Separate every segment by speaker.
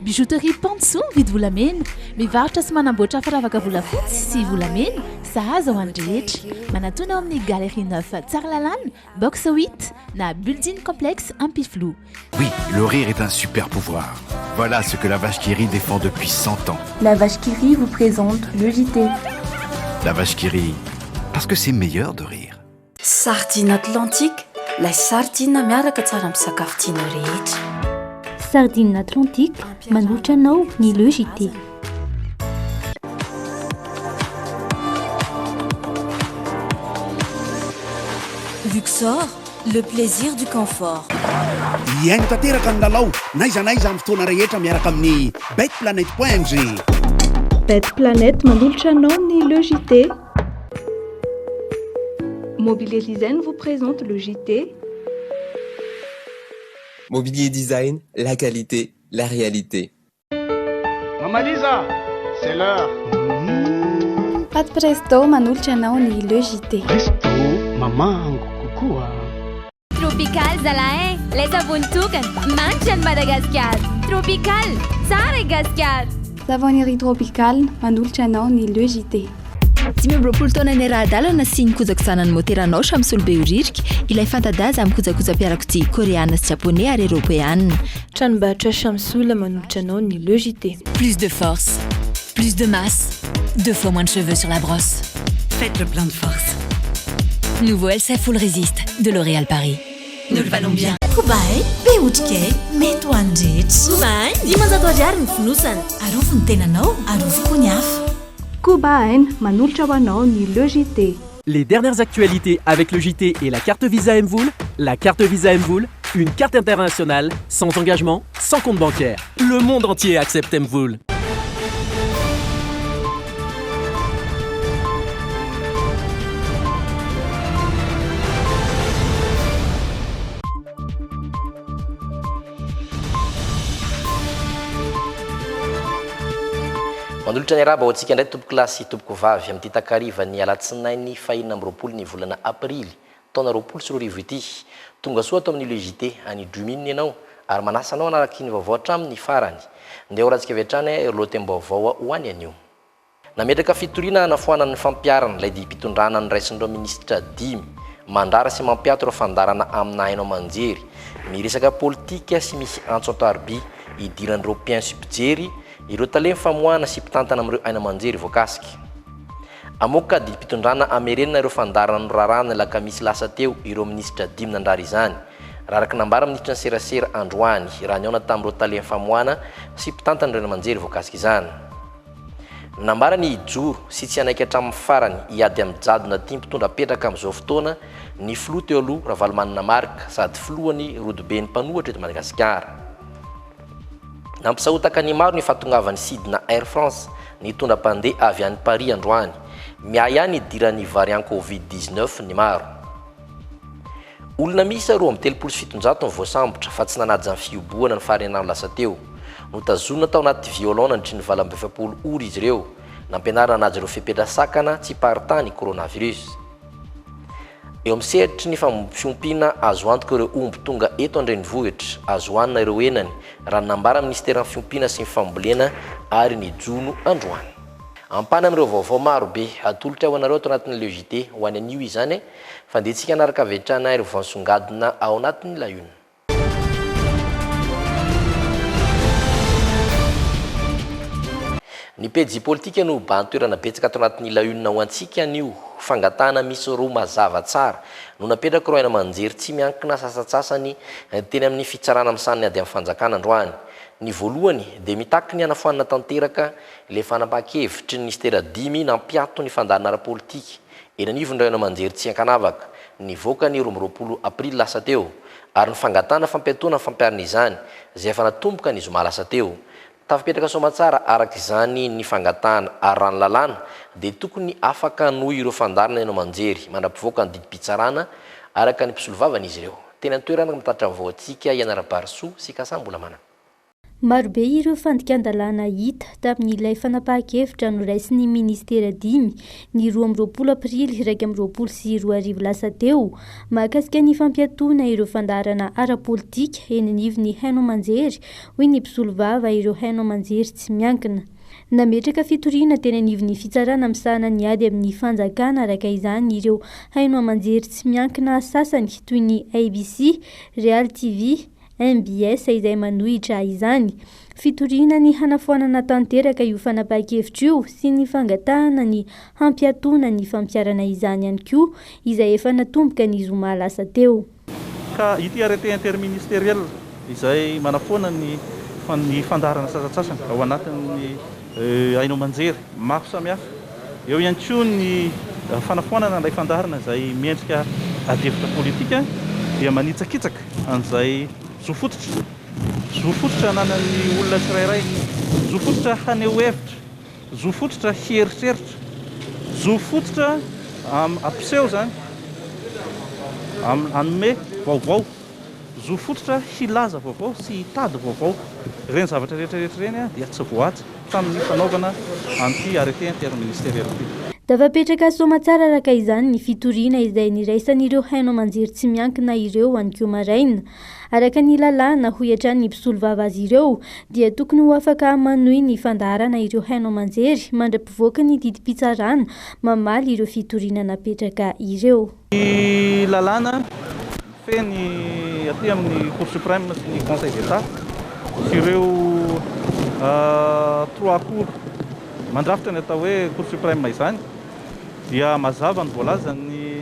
Speaker 1: Bijouterie Pantso mividy volamena, mivarotra sy manamboatra firavaka volafotsy sy volamena, sahaza ho an'ny rehetra. Manatona ao amin'ny Galerie 9 Tsaralalàna, box 8 na building complexe Ampiflou.
Speaker 2: Oui, le rire est un super pouvoir. Voilà ce que la vache qui rit défend depuis 100 ans.
Speaker 3: La vache qui rit vous présente le JT.
Speaker 2: La vache qui rit, parce que c'est meilleur de rire.
Speaker 4: Sardine Atlantique, la sardine miaraka tsara amin'ny sakafo tiana rehetra.
Speaker 3: Sardine Atlantique, manolotra anao ny le JT.
Speaker 4: Luxor, le plaisir du confort.
Speaker 5: Iaino tanteraka ny lalao naiza amin'ny fotoana rehetra miaraka amin'ny betplanet.mg.
Speaker 3: Betplanet manolotra anao ny le JT. Mobilier Design vous présente le JT.
Speaker 6: Mobilier Design, la qualité, la réalité.
Speaker 7: Maman Lisa, c'est l'heure.
Speaker 3: Pâte Presto manolotra anao ny le JT.
Speaker 7: Presto, maman, coucou.
Speaker 8: Tropical zalahy, lay savony tokana, manitra ny Madagasikara. Tropical, tsara i Gasikara.
Speaker 3: Savonnerie Tropical manolotra anao ny le JT.
Speaker 9: 20 taona ny ara-dalana sy ny kojakozanany moteranao samy solobe horirika ilay fantadaza amin'ny kojakoja-piarakodia koréana sy japonais ary européenne.
Speaker 3: Tranombarotra Chamsoul manolotra anao ny le JT.
Speaker 10: Plus de force, plus de masse, 2 fois moins de cheveux sur la brosse.
Speaker 11: Faites le plein de force.
Speaker 10: Nouveau LCF Full Resist de L'Oréal Paris.
Speaker 11: Nous le valons bien.
Speaker 4: Kubai, be otrikay, mety ho andrety.
Speaker 8: Kubai, 10 ariary ny fonosana.
Speaker 4: Arofo ny tenanao, arofo koa ny hafa.
Speaker 3: Kubaen manolotra ho anao ny le JT.
Speaker 12: Les dernières actualités avec le JT et la carte Visa Mvoul. La carte Visa Mvoul, une carte internationale, sans engagement, sans compte bancaire. Le monde entier accepte Mvoul.
Speaker 13: Manolotra ny araba ho antsika indray tompoko lasy tompoko vavy amin'ny takariva ny alatsinainy fahinina amin'ny roapolo ny volana aprily taona roapolo sy roa arivo ity. Tonga soa ato amin'ny lejité any Dumine ianao ary manasa anao anaraky ny vaovao hatramin'ny farany. Ndeha horantsika avy hatrany lohatem-baovao ho any anio. Nametraka fitoriana nafoanan'ny fampiarana ilay diam-pitondrana ny raisin'ireo minisitra 5 mandrara sy mampiato ireo fandarana amina hainao manjery. Miresaka politika sy misy antso antoarby idiran'ireo mpiaino sy mpijery ireo talemy famoahana sy mpitantana amin'ireo aina manjery voakasika. Amoka diam-pitondrana amerenina ireo fandarana norarana laka misy lasa teo ireo minisitra 5 nandrara izany. Raraka nambara ministra ny serasera androany raha niaona tamin'ireo talemy famoahana sy mpitantana ireo aina manjery voakasika izany. Nambara ny ijoro sy tsy anaiky hatramin'ny farany hiady amin'ny jadona tia mpitondra petraka amin'izao fotoana ny filoha teo aloha Ravalomanina Marika sady filohan'ny Rodoben'ny mpanohatra eto Madagasikara. Nampisahotaka ny maro ny fahatongavany sidina Air France nitondra mpandeha avy any Paris androany. Miay ihany idiran'ny variant Covid-19 ny maro. Olona miisa 2,700 ny voasambotra fa tsy nanaja ny fioboana ny faharenano lasa teo. Notazonina tao anaty violon nandritry ny 27 ora izy ireo. Nampianarana nanaja ireo fepetra-sakana tsy paritany coronavirus. Eo amin'ny sehatry ny fiompina azo antoka ireo omby tonga eto andrenivohitra, azo anina ireo enany, raha nambara ministera ny fiompina sy ny fambolena ary ny jono androany. Ampana amin'ireo vaovao maro be atolotra ho anareo ato anatin'ny lejité ho any anio izany fa ndehantsika anaraka avy hatrany ary vansongadina ao anatin'ny layona. Ny pejy politika no bantoerana betsaka ato anatin'ny layona ho antsika anio fangatana misy roa mazava tsara no napetraka ireo aina manjery tsy miankina sasatsasany teny amin'ny fitsarana amin'san'ny ady amin'ny fanjakana androany. Ny voalohany dia mitaky ny anafoanana tanteraka ilay fanapakevitry ny ministera 5 nampiato ny fandarana ara-politika eny anivon'ireo aina manjery tsy ankanavaka nivoaka ny 20 aprily lasa teo ary ny fangatana fampiatoana fampiarina izany izay efa natomboka ny zoma lasa teo. Tafapetraka somatsara araka izany ny fangatana ary rano lalàna dia tokony afaka noho ireo fandarana eny manjery mandrapivoaka ny didim-pitsarana araka ny mpisolovavana izy ireo. Tena toerana mitatra vaoantsika Ianara Barso sy Kasambola mana.
Speaker 14: Marobe ireo fandikan-dalàna hita tamin'ilay fanapahan-kevitra noraisin'ny ministera 5 ny 12 aprily 2020 lasa teo mahakasika ny fampiatoana ireo fandaharana ara-politika eny anivon'ny haino aman-jery hoy ny mpisolo vava ireo haino aman-jery tsy miankina. Nametraka fitoriana teny anivon'ny fitsarana misahana ny ady amin'ny fanjakana araka izany ireo haino aman-jery tsy miankina sasany toy ny ABC, Real TV, MBS izay manohitra izany. Fitoriana ny hanafoanana tanteraka io fanapahan-kevitra io sy ny fangatahana ny hampiatoana ny fampiarana izany ihany koa izay efa natomboka ny zoma lasa teo.
Speaker 15: Ka ity arrêté interministériel izay manafoana ny fandaharana sasatsasany ao anatin'ny haino aman-jery maro samihafa. Eo ihany koa ny fanafoanana ilay fandaharana izay miendrika adevitra politika dia manitsakitsaka an'izay zofototra nanan'ny olona tsirairay, zofototra haneho hevitra, zofototra hieritreritra, zofototra ampiseho zany anome vaovao, zofototra hilaza vaovao sy hitady vaovao. Ireny zavatra rehetrarehetra ireny dia tsy voatsy tamin'ny fanaovana anty arrêté interministériel.
Speaker 14: Dafa petraka somatsara araka izany ny fitoriana izay niraisan'ireo haino aman-jery tsy miankina ireo anko maraina. Araka ny lalàna hoy hatrany ny mpisolo vava azy ireo dia tokony ho afaka manohy ny fandaharana ireo haino aman-jery mandra-pivoaka ny didim-pitsarana mamaly ireo fitoriana napetraka ireo.
Speaker 15: Ny lalàna feny aty amin'ny Cour suprême sy ny Conseil d'État sy ireo trois cours mandrafitra ny atao hoe Cour suprême izany dia mazava ny voalaza ny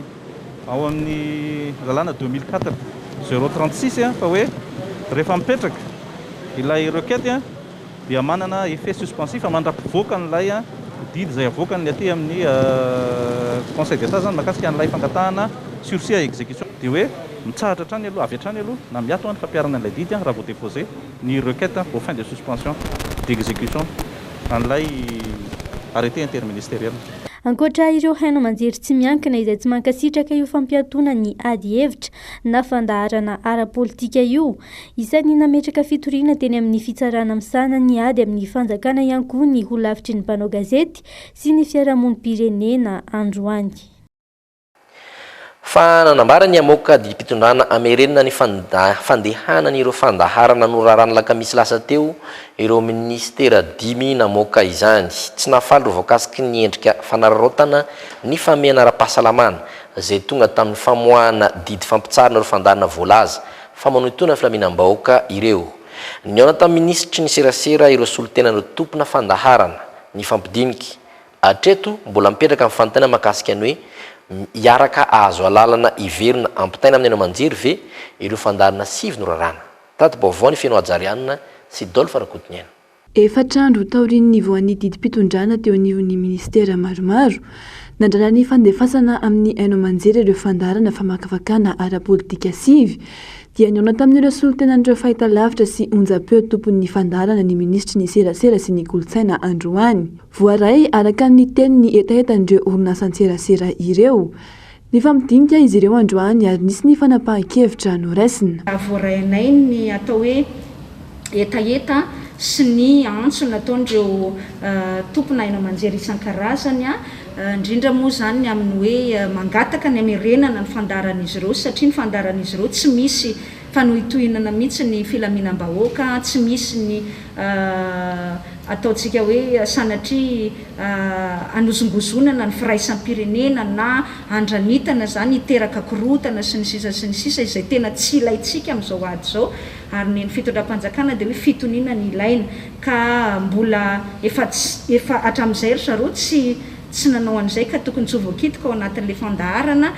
Speaker 15: ao amin'ny lalàna 2004-036 fa hoe rehefa mipetraka ilay requête dia manana effet suspensif mandra-pivoaka n'ilay didy izay avoakany aty amin'ny Conseil d'État zany mahakasika an'ilay fangatahana sursis à exécution dia hoe mitsahatra hatrany aloha avy hatrany aloha na miato ny fampiarana an'ilay didy raha vao déposé ny requête au fin de suspension d'exécution an'ilay arrêté interministériel.
Speaker 14: Ankoatra ireo haino aman-jery tsy miankina izay tsy mankasitraka io fampiatoana ny ady hevitra na fandaharana ara-politika io, isan'ny nametraka fitoriana teny amin'ny fitsarana misahana ny ady amin'ny fanjakana ihany koa ny ho lavitry ny mpanao gazety sy ny fiarahamonim-pirenena androany.
Speaker 13: Fa nanambara ny amoka didim-pitondrana amerenina ny fandehanana ireo fandaharana norarana lakamisy lasa teo ireo ministera 5 namoka izany. Tsy nafaly ireo voakasiky ny endrika fanararaotana ny famehana ara-pahasalamana izay tonga tamin'ny famoahana didy fampitsarana ireo fandaharana voalaza fa manohitoana filaminam-bahoaka ireo. Niona tamin'ny ministry ny serasera ireo solotenan'ireo tompona fandaharana ny fampidiniky. Hatreto mbola mipetraka amin'ny fanontaniana mahakasika ny hoe iaraka azo alalana iverina ampitaina amin'ny haino aman-jery ve ireo fandaharana 5 norarana. Tato baovao ny feno ajarianina sy Dolphe Rakotiniana.
Speaker 16: Efatrandro taorian'ny voan'ny didim-pitondrana teo anivon'ny ministera maromaro nandrana ny fandefasana amin'ny haino aman-jery ireo fandaharana famakafakana ara-politika 5 dia niona tamin'ireo solotenan'ireo fahitalavitra sy onjam-peo tompon'ny fandaharana ny ministry ny serasera sy ny kolotsaina androany. Voaray araka ny teny ny etaetan'ireo orinasa-tserasera ireo. Ny fampidinika izy ireo androany ary nisy ny fanapahan-kevitra noraisina.
Speaker 17: Voarainay ny atao hoe etaeta sy ny antso nataon'ireo tompona haino aman-jery isan-karazany indrindra moa zany amin'ny hoe mangataka ny amerenana ny fandaharan'izy ireo satria ny fandaharan'izy ireo tsy misy fanohitohinana mihitsy ny filaminam-bahoaka, tsy misy ny ataontsika hoe sanatria anozongozonana ny firaisampirenena na andranitana zany hiteraka korotana sy ny sisa izay tena tsy ilaitsika amin'izao ady zao. Ary ny fitondram-panjakana dia hoe fitoniana ny ilaina ka mbola efa hatramin'izay ry zareo tsy nanao an'izay ka tokony tsy voakitiko ao anatin'ilay fandaharana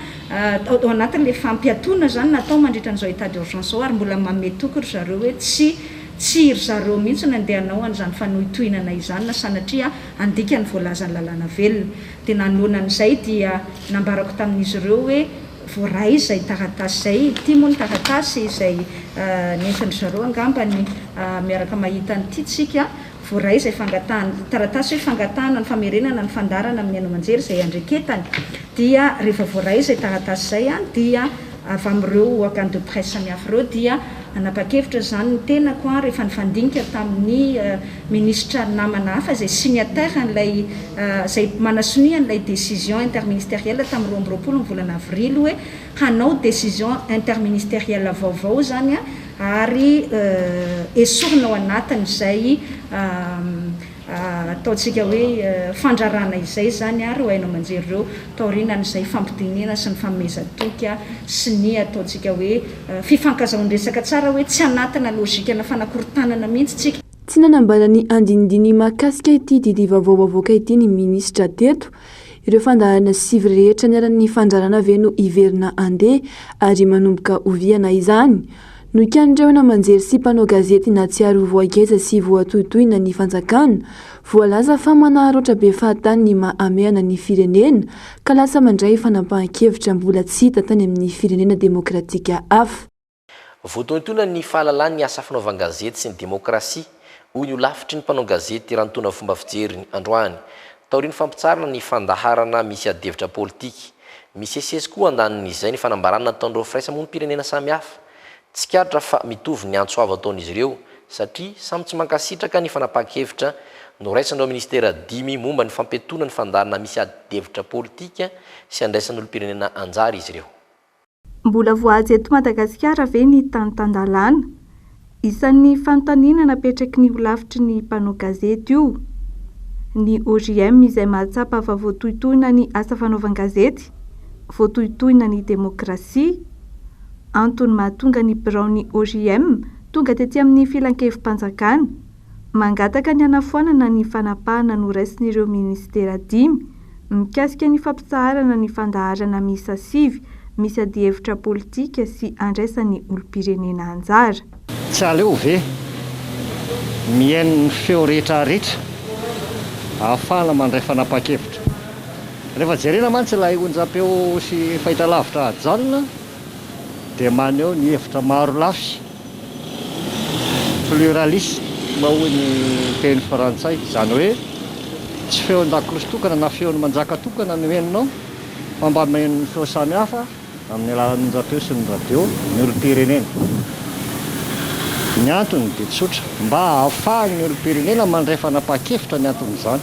Speaker 17: ao anatin'ilay fampiatoana zany natao mandritra an'izao état d'urgence ao ary mbola mametoko ry zareo hoe tsy ry zareo mihitsy nandeha hanao an'izany fanohitohinana izany na sanatria andika ny voalazany lalàna velona. Dia nanoloana an'izay dia nambarako tamin'izy ireo hoe voaray izay taratasy izay ity moa ny taratasy izay nentin'ny zareo angambany miaraka mahita an'ity tsika voaray izay fangatahana taratasy hoe fangatahana ny famerenana ny fandaharana amin'ny haino aman-jery izay andreketany dia rehefa voaray izay taratasy izay dia avy amin'ireo organe de presse samihafa ireo dia Anapa-kevitra zany ny tenako a rehefa nifandinika tamin'ny ministra namana hafa zay signataire an'ilay zay manasonia an'ilay décision interministérielle tamin'ny 2020 ny volana avrily hoe hanao décision interministérielle vaovao zany a ary esorina ao anatiny izay ataontsika hoe fandrarana izay zany ary ho hainao manjery ireo taorinan'izay fampidinena sy ny fanomezan-toky sy ny ataontsika hoe fifankazaon-dresaka tsara hoe tsy anatina lôzikana fanakorontanana mihitsy tsika.
Speaker 16: Tsy nanambara ny andinidiny mahakasika ity didy vaovao avoaka ity ny ministra teto. Ireo fandaharana sivy rehetra niaran'ny fandrarana avy no iverina andeha ary manomboka oviana izany. Nokan'ireo manjery sy mpanao gazety na tsiary voageza sy voatoitoina ny fanjakana, voalaza fa manaharoatra be fahatany ny mahameana ny firenena ka lasa mandray fanampahan-kevitra mbola tsy hita tany amin'ny firenena demokratika hafa.
Speaker 13: Voatoitoina ny fahalalany asa fanaovan-gazety sy ny demokrasia, hoy ny lafitry ny mpanao gazety rantona fomba fijery androany. Taoriny fampitsarana ny fandaharana misy adevitra politika. Misy esesy koa andanin'izay ny fanambarana nataon'ireo firaisamonim-pirenena samihafa. Tsikatra fa mitovy ny antsoava ataon'izy ireo satria samy tsy mankasitraka ny fanapahan-kevitra noraisan'ireo ministera 10 momba ny fampetona ny fandarana misy adevitra politika sy andraisan'olom-pirenena anjara izy ireo.
Speaker 18: Mbola voahaja eto Madagasikara ve ny tantandalana? Isan'ny fanontaniana napetraky ny olafitry ny mpanao gazety io. Ny OGM izay mahatsapa fa voatoitoina ny asa fanaovan-gazety, voatoitoina ny demokrasia. Antony mahatonga ny birao ny OGM tonga tety amin'ny filan-kevim-panjakana, mangataka ny hanafoanana ny fanapahana noraisin'ireo ministera 10 mikasika ny fampitsaharana ny fandaharana miisa 5 misy adihevitra politika sy andraisan'ny olom-pirenena anjara.
Speaker 19: Tsy aleo ve mihaino ny feo rehetrarehetra ahafahana mandray fanapahan-kevitra. Rehefa jerena mantsy ilay onjam-peo sy fahitalavitra ajanona dia maneho ny hevitra maro lafy pluraliste mba hoy ny teny frantsay, zany hoe tsy feo an-dakolosy tokana na feon'ny manjaka tokana no henonao fa mba miheno ny feo samihafa amin'ny alalan'ny onjam-peo sy ny radio ny olom-pirenena. Ny antony dia tsotra, mba ahafahan'ny olom-pirenena mandray fanapahan-kevitra ny anton'izany.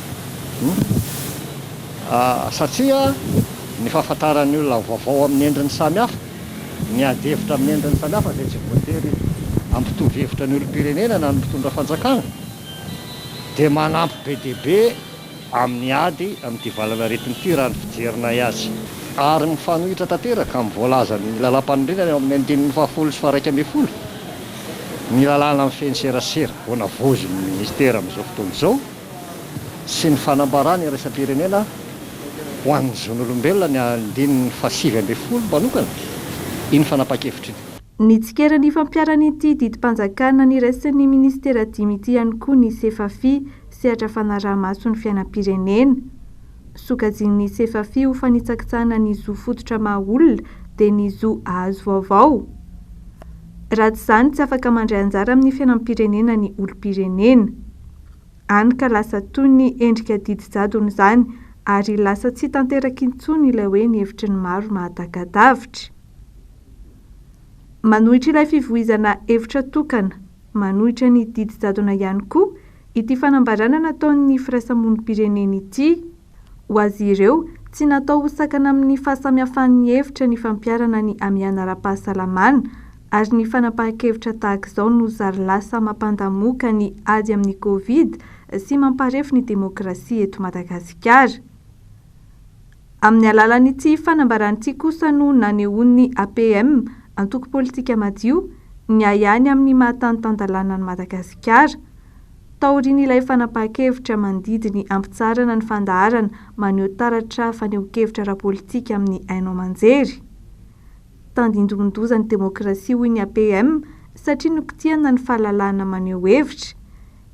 Speaker 19: Satria ny fahafantaran'ny olona vaovao amin'ny endriny samihafa, ny adevitra amin'ny endriny samihafa dia tsy voatery ampitovy hevitra ny olom-pirenena na ny mpitondra fanjakana, dia manampy be dia be amin'ny ady amin'ity valana aretin'ity raha ny fijerina azy. Ary mifanohitra tanteraka amin'ny voalaza ny lalam-panorenana amin'ny andinin'ny 7 sy 112 ny lalàna amin'ny feny serasera voana vozin'ny ministera amin'izao fotoana izao sy ny fanambarany iraisam-pirenena ho an'ny zon'olombelona ny andinin'ny 712 manokana. Iny fanapahan-kevitra iny.
Speaker 18: Nitsikera ny fampiaran'ity didim-panjakana niraisin'ny ministera 10 ity ihany koa ny sefafi sehatra fanaraha-maso ny fiainam-pirenena. Sokajian'ny sefafi ho fanitsakitsahana ny zo fototra maha-olona dia ny zo ahazo vaovao. Raha tsy izany tsy afaka mandray anjara amin'ny fiainam-pirenena ny olom-pirenena. Hany ka lasa toy ny endrika didy-jadony izany ary lasa tsy tanteraka intsony ilay hoe ny hevitry ny maro mahatakadavitra. Manohitra ilay fivoizana hevitra tokana, manohitra ny didy-jadona ihany koa ity fanambarana nataon'ny firaisamonim-pirenena ity. Ho azy ireo tsy natao hosakana amin'ny fahasamihafan'ny hevitra ny fampiarana ny amiana ara-pahasalamana ary ny fanapahan-kevitra tahaka izao no zary lasa mampandamoka ny ady amin'ny Covid sy mamparefy ny demokrasia eto Madagasikara. Amin'ny alalan'ity fanambaran'ity kosa no nanehoan'ny APM antoko politika madio ny ahany amin'ny mahatanitandalana ny Madagasikara. Taorin'ilay fanapahan-kevitra mandidiny ampitsarana ny fandaharana maneho taratra faneho-kevitra ara-politika amin'ny haino aman-jery. Tandindondoza ny demokrasia hoy ny APM satria nokitiana ny fahalalana maneho hevitra.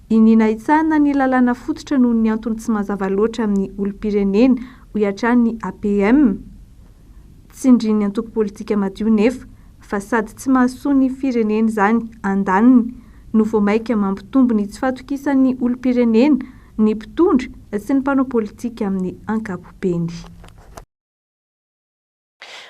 Speaker 18: Inina itsahana ny lalàna fototra noho ny antony tsy mazava loatra amin'ny olom-pirenena ho iatran'ny APM. Tsindrin'ny antoko politika madio nefa fa sady tsy mahasoa ny firenena izany andaniny no vao maika mampitombo ny tsy fahatokisan'ny olom-pirenena, ny mpitondra sy ny mpanao politika amin'ny ankapobeny.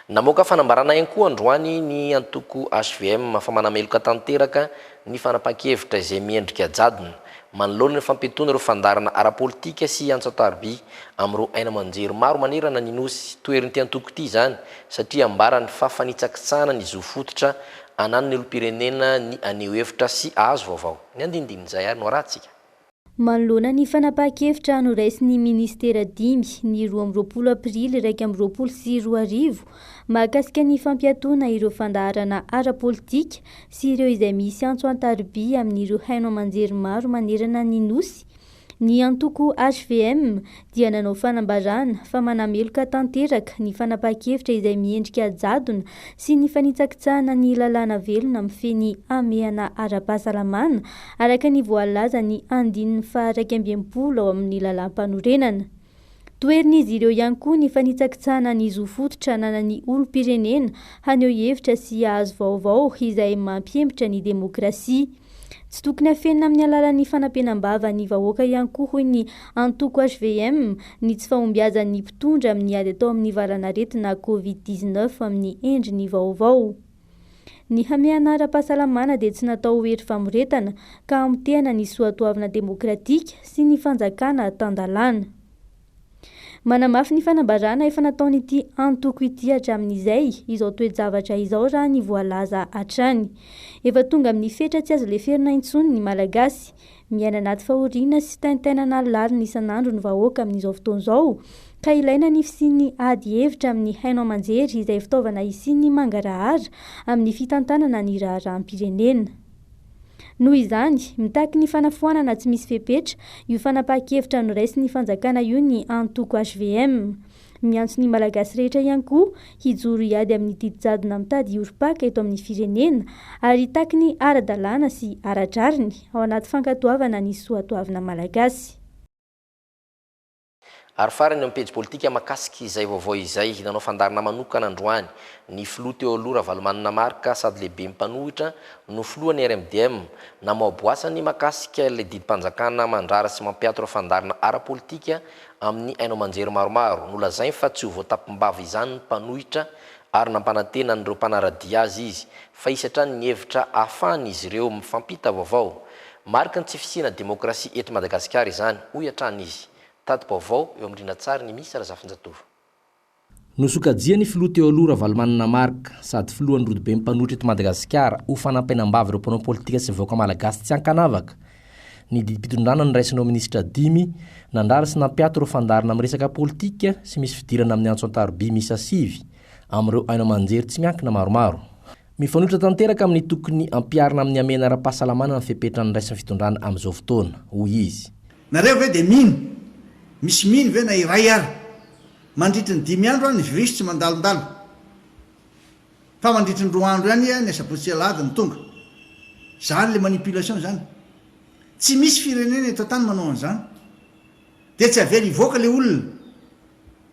Speaker 13: namoaka fanambarana ihany koa androany ny antoko HVM fa manameloka tanteraka ny fanapahan-kevitra izay miendrika jadona manoloana ny fampetona ireo fandarana ara-politika sy antsotaroby amin'ireo aina aman-jery maro manerana ny nosy toeriny ty antoko ity zany satria ambarany fa fanitsakitsana ny zo fototra anano ny olo-pirenena ny aneo hevitra sy azo vaovao ny andinindin'izay ary no arahantsika.
Speaker 14: Manoloana ny fanapahan-kevitra anoraisy ny ministera 5 ny 12 aprily 2024 mahakasika ny fampiatoana ireo fandaharana ara-politika sy ireo izay misy antso antaroby amin'ireo haino aman-jery maro manerana ny nosy. Ny antoko HVM dia nanao fanambarana fa manameloka tanteraka ny fanapahan-kevitra izay miendrika jadona sy ny fanitsakitsahana ny lalàna velona mifeny ameana ara-pahasalamana araka ny voalaza ny 120 ao amin'ny lalàm-panorenana. Toerin'izy ireo ihany koa ny fanitsakitsahana ny zo fototra nanan'ny olo-pirenena haneho hevitra sy azo vaovao izay mampiembotra ny demokrasia. Tsy tokony afenina amin'ny alalan'ny fanampenam-bava ny vahoaka ihany koa hoy ny antoko HVM ny tsy fahombiazan'ny mpitondra amin'ny ady atao amin'ny valan'aretina COVID-19 amin'ny endriny vaovao. Ny hameana ara-pahasalamana dia tsy natao hery famoretana ka amitehana ny soatoavina demokratika sy ny fanjakana tandalana. Manamafy ny fanambarana efa nataon'ity antoko ity hatramin'izay izao toe-javatra izao raha ny voalaza hatrany. Efa tonga amin'ny fetra tsy azo leferina intsony ny malagasy miaina anaty fahoriana sy taintainana lalina isan'andro ny vahoaka amin'izao fotoan'izao ka ilaina ny fisian'ny ady hevitra amin'ny haino aman-jery izay fitaovana isian'ny mangarahara amin'ny fitantanana ny raharaham-pirenena. Noho izany, mitaky ny fanafoanana tsy misy fepetra io fanapahan-kevitra noraisy ny fanjakana io ny antoko HVM. Miantso ny malagasy rehetra ihany koa hijoro hiady amin'ny didijadona mitady oropaka eto amin'ny firenena ary hitaky ny ara-dalàna sy ara-drariny ao anaty fankatoavana ny soatoavina malagasy.
Speaker 13: Ary farany amin'ny pejy politika makasika izay vaovao izay nanao fandarana manokana androany ny filoha teo aloha Ravalomanina Marika sady lehibe mipanohitra no filohan'ny RMDM namaoboasany makasika ilay didimpanjakana mandrara sy mampiato ireo fandarana ara-politika amin'ny haino aman-jery maromaro nolazainy fa tsy ho voatapim-bava izany ny mpanohitra ary nampanantena n'ireo mpanaradia azy izy fa hisatrany ny hevitra ahafahan'izy ireo mifampita vaovao marika ny tsy fisiana demokrasia eto Madagasikara izany hoy hatrany izy. Vaovao eo amindrina tsara ny misy Razafinjatova.
Speaker 20: Nosokajia ny filoha teo aloha Ravalomanina Marika sady filohan'ny rodobe mipanohitra eto Madagasikara ho fanampainam-bava ireo mpanao politika sy vahoaka malagasy tsy ankanavaka. Ny didim-pitondrana niraisinao minisitra 5 nandara sy nampiato ireo fandarina amin'ny resaka politika sy misy fidirana amin'ny antso antaroby misy asivy amin'ireo haino aman-jery tsy miankina maromaro. Mifanohitra tanteraka amin'ny tokony ampiarina amin'ny amena ara-pahasalamana ny fepetra niraisin'ny fitondrana amin'izao fotoana hoy izy.
Speaker 21: Nareo ve dia mino? Misy mino ve na iray ary mandritry ny 5 andro ny virisy tsy mandalondalo fa mandritry ny 2 andro ihany ny asabotsy alahady ny tonga zany le manipulation zany tsy misy firenena eto tany manao an'izany dia tsy avela hivoaka le olona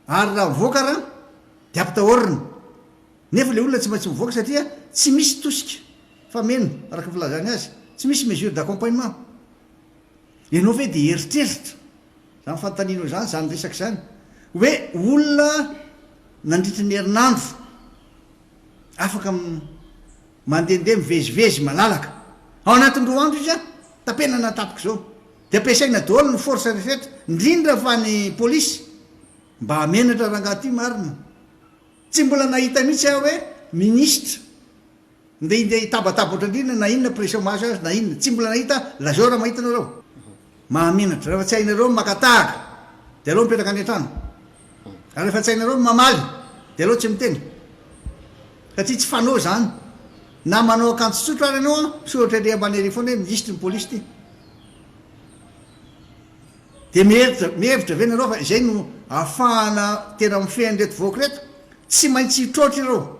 Speaker 21: ary raha mivoaka raha dia ampitahorina nefa le olona tsy maintsy mivoaka satria tsy misy tosika fa meno araka filazany azy tsy misy mesure d'accompagnement ianao ve dia eritreritra zany fantanino zany zany resaky zany hoe olona nandritry ny herinandro afaka mandehandeha mivezivezy malalaka ao anatin'ny 2 andro izy a tapenana tapika zao dia ampiasaina daholo ny force rehetra indrindra fa ny polisy mba hamenatra rangaty marina tsy mbola nahita mihitsy aho hoe ministra ndeha hitabatabatra indrindra na inona pression maso azy na inona tsy mbola nahita lazao raha mahita anareo mahamenatra rehefa tsy hainareo makatahaka dia aloha mipetraka any an-trano ary rehefa tsy hainareo mamaly dia aloha tsy miteny satria tsy fanao zany na manao akanjo tsotro ary ianao a sohatra le ambany foana hoe ministre ny polisy ty dia mihevitra ve nareo fa izay no ahafahana tena mifehany reto voaka reto tsy maintsy hitrotry ireo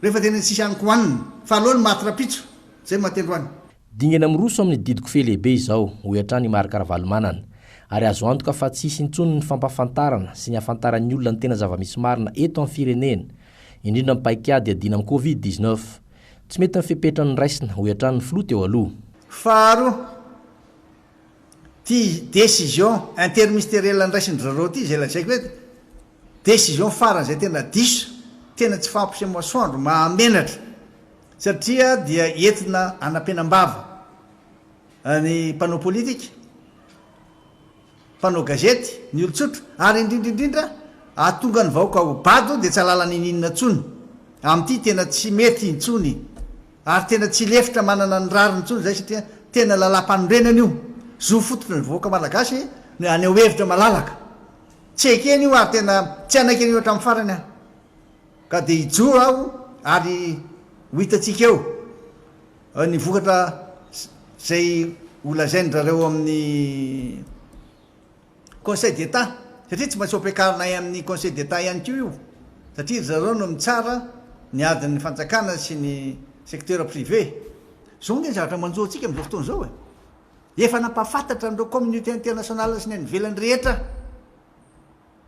Speaker 21: rehefa tena tsisy aniko hoanina fa aloha ny maty rapitso zay matendro any.
Speaker 20: Dingana miroso amin'ny didiko fe lehibe izao ho hatrany Marika Ravalomanana ary azo antoka fa tsisy intsony ny fampafantarana sy ny hafantaran'ny olona ny tena zava-misy marina eto amin'ny firenena indrindra mipaikady adina amin'ny Covid-19 tsy mety ny fepetra ny raisina ho hatrany ny filoha teo aloha.
Speaker 21: Faharoa ty décision interministérielle ny raisiny zareo ty zay lazaiko hoe décision farany zay tena diso tena tsy fampisy masoandro mahamenatra satria dia entina anampenambava ny mpanao politika, mpanao gazety, ny olotsotro, ary indrindraindrindra atonga ny vahoaka ho bado dia tsy alalany ininona ntsony amin'ity tena tsy mety intsony ary tena tsy lefitra manana ny rariny ntsony zay satria tena lalam-panondrenana io zo fototry ny vahoaka malagasy aneo hevitra malalaka tsy ekeny io ary tena tsy anaiky an'io hatramin'ny farany aho ka dia hijoro aho ary ho hitatsika eo ny vokatra zay olazaindrareo amin'ny conseil d'état satria tsy maintsy ampiakarinay amin'ny conseil d'état ihany ko io satria zareo no mitsara ny adin'ny fanjakana sy ny secteur privé zao nge zavatra manjoatsika am'izao fotoana zao efa nampafantatra andreo communauté internationale sy ny anivelany rehetra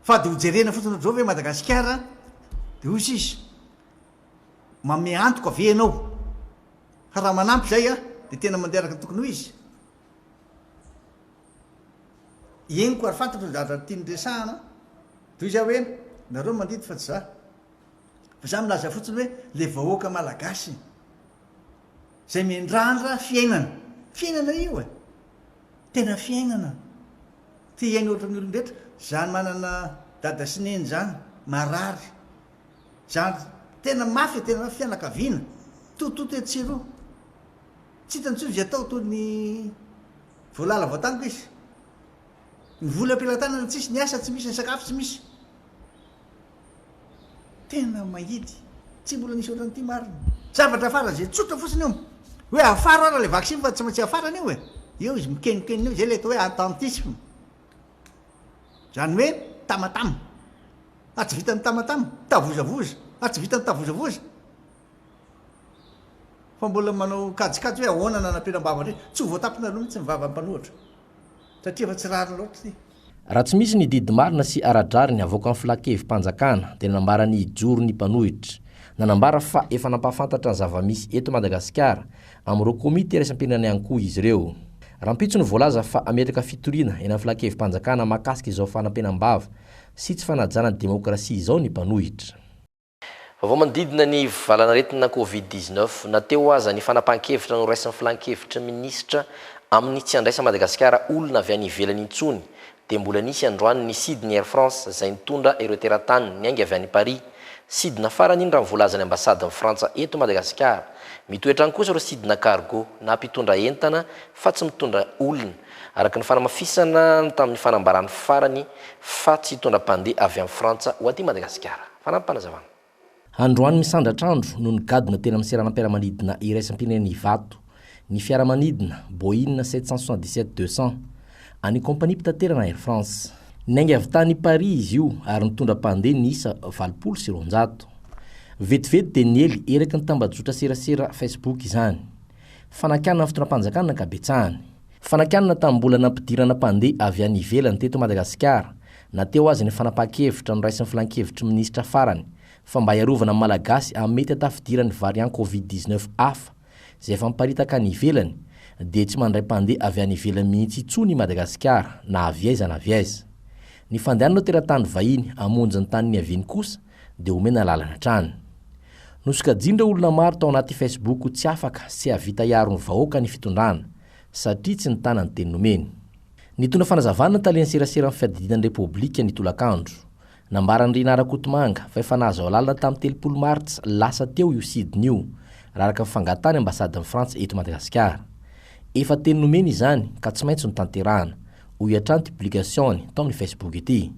Speaker 21: fa de hojerena fotsiny zao ve Madagasikara de hoy izy mame antoka ave anao ka raha manampy zay de tena manderaka tokony ho izy eniko ary fantatro zavatra tiany resahana toy izy hoe nareo mandity fa tsy za fa za milaza fotsiny hoe le vahoaka malagasy zay mendrandra fiainana io tena fiainana ty iainy ohatran'ny olon-drehetra zany manana dada sy neny zany marary zany tena mafy tena fianakaviana tototo etsiro tsy hitany tsoy izy atao toy ny voalala voataniko izy ny vola ampilatanana tsisy ny asa tsy misy ny sakafo tsy misy tena mahidy tsy mbola nisy ohatran'ity marina zavatra afara zay tsotra fotsiny io hoe afara ara le vaccine fa tsy maintsy afarany io eo izy mikenikenina io zay le atao hoe attentisme zany hoe tamatama tsy vitany tamatama tavozavoza tsy vitany tavozavoza fa mbola manao kajikajy hoe ahoana nanam-penambava ndray tsy ho voatapina aloha mitsy mivava mpanoatra satria fa tsy rarina loatra ty
Speaker 20: raha tsy misy ny didy marina sy aradrary ny avoaka amin'ny filakevim-panjakana dia nanambara ny ijoro ny mpanohitra nanambara fa efa nampahafantatra ny zava-misy eto Madagasikara amin'ireo komite raisam-pirenena ihany koa izy ireo rahampitso ny voalaza fa ametraka fitoriana eny amin'ny filakevim-panjakana mahakasika izao fanampenambava sy tsy fanajana ny demokrasia izao ny mpanohitra
Speaker 13: vao manodidina ny valanaretina Covid-19 nateo aza ny fanapahan-kevitra no raisin'ny filan-kevitra minisitra amin'ny tsy andraisa Madagasikara olona avy any ivelany intsony dia mbola nisy androany ny Sydney Air France izay nitondra ireo teratany ny ainga avy any Paris sidina farany iny raha mivolazany ambasady ny Frantsa eto Madagasikara mitoetra any kosa ireo sidina cargo na mpitondra entana fa tsy mitondra olona araka ny fanamafisana tamin'ny fanambarany farany fa tsy hitondra mpandeha avy amin'ny Frantsa ho aty Madagasikara fanampanazavana
Speaker 20: androany misandratra andro no nigadona tena amin'ny seranam-piaramanidina iraisam-pirenena Ivato ny fiaramanidina Boeing 777-200 any kompania mpitaterana Air France nainga avy tany Paris izy io ary nitondra mpandeha nisa 700 vetivety dia niely eraka ny tambajotra serasera Facebook izany fanakanana ny fotoanam-panjakana kabetsahany fanakanana tamin'ny nampidirana mpandeha avy any ivelany teto Madagasikara nateo azy ny fanapahan-kevitra no raisin'ny filan-kevitry minisitra farany fa mba hiarovana amin'ny malagasy amin'ny mety hatafidirany variant Covid-19 hafa izay efa miparitaka any ivelany dia tsy mandray mpandeha avy any ivelany mihitsy intsony Madagasikara na avy aiza na avy aiza ny fandehanana teratany vahiny amonjy ny tany niaviany kosa dia omena lalana trany nosokajindra olona maro tao anaty Facebook tsy afaka sy havita hiaro ny vahoaka ny fitondrana satria tsy nitana ny teny nomeny nitondra fanazavana taliany serasera amin'ny fiadidian'ny repoblika ny tolakandro nambarany Rinara Kotomanga fa efa nahazo lalana tamin'ny 30 Martsa lasa teo io Sydney io raha araka fangatany ambasady ny Frantsa eto Madagasikara efa teny nomeny izany ka tsy maintsy notanterahana ho hiatrany publication tao amin'ny Facebook ity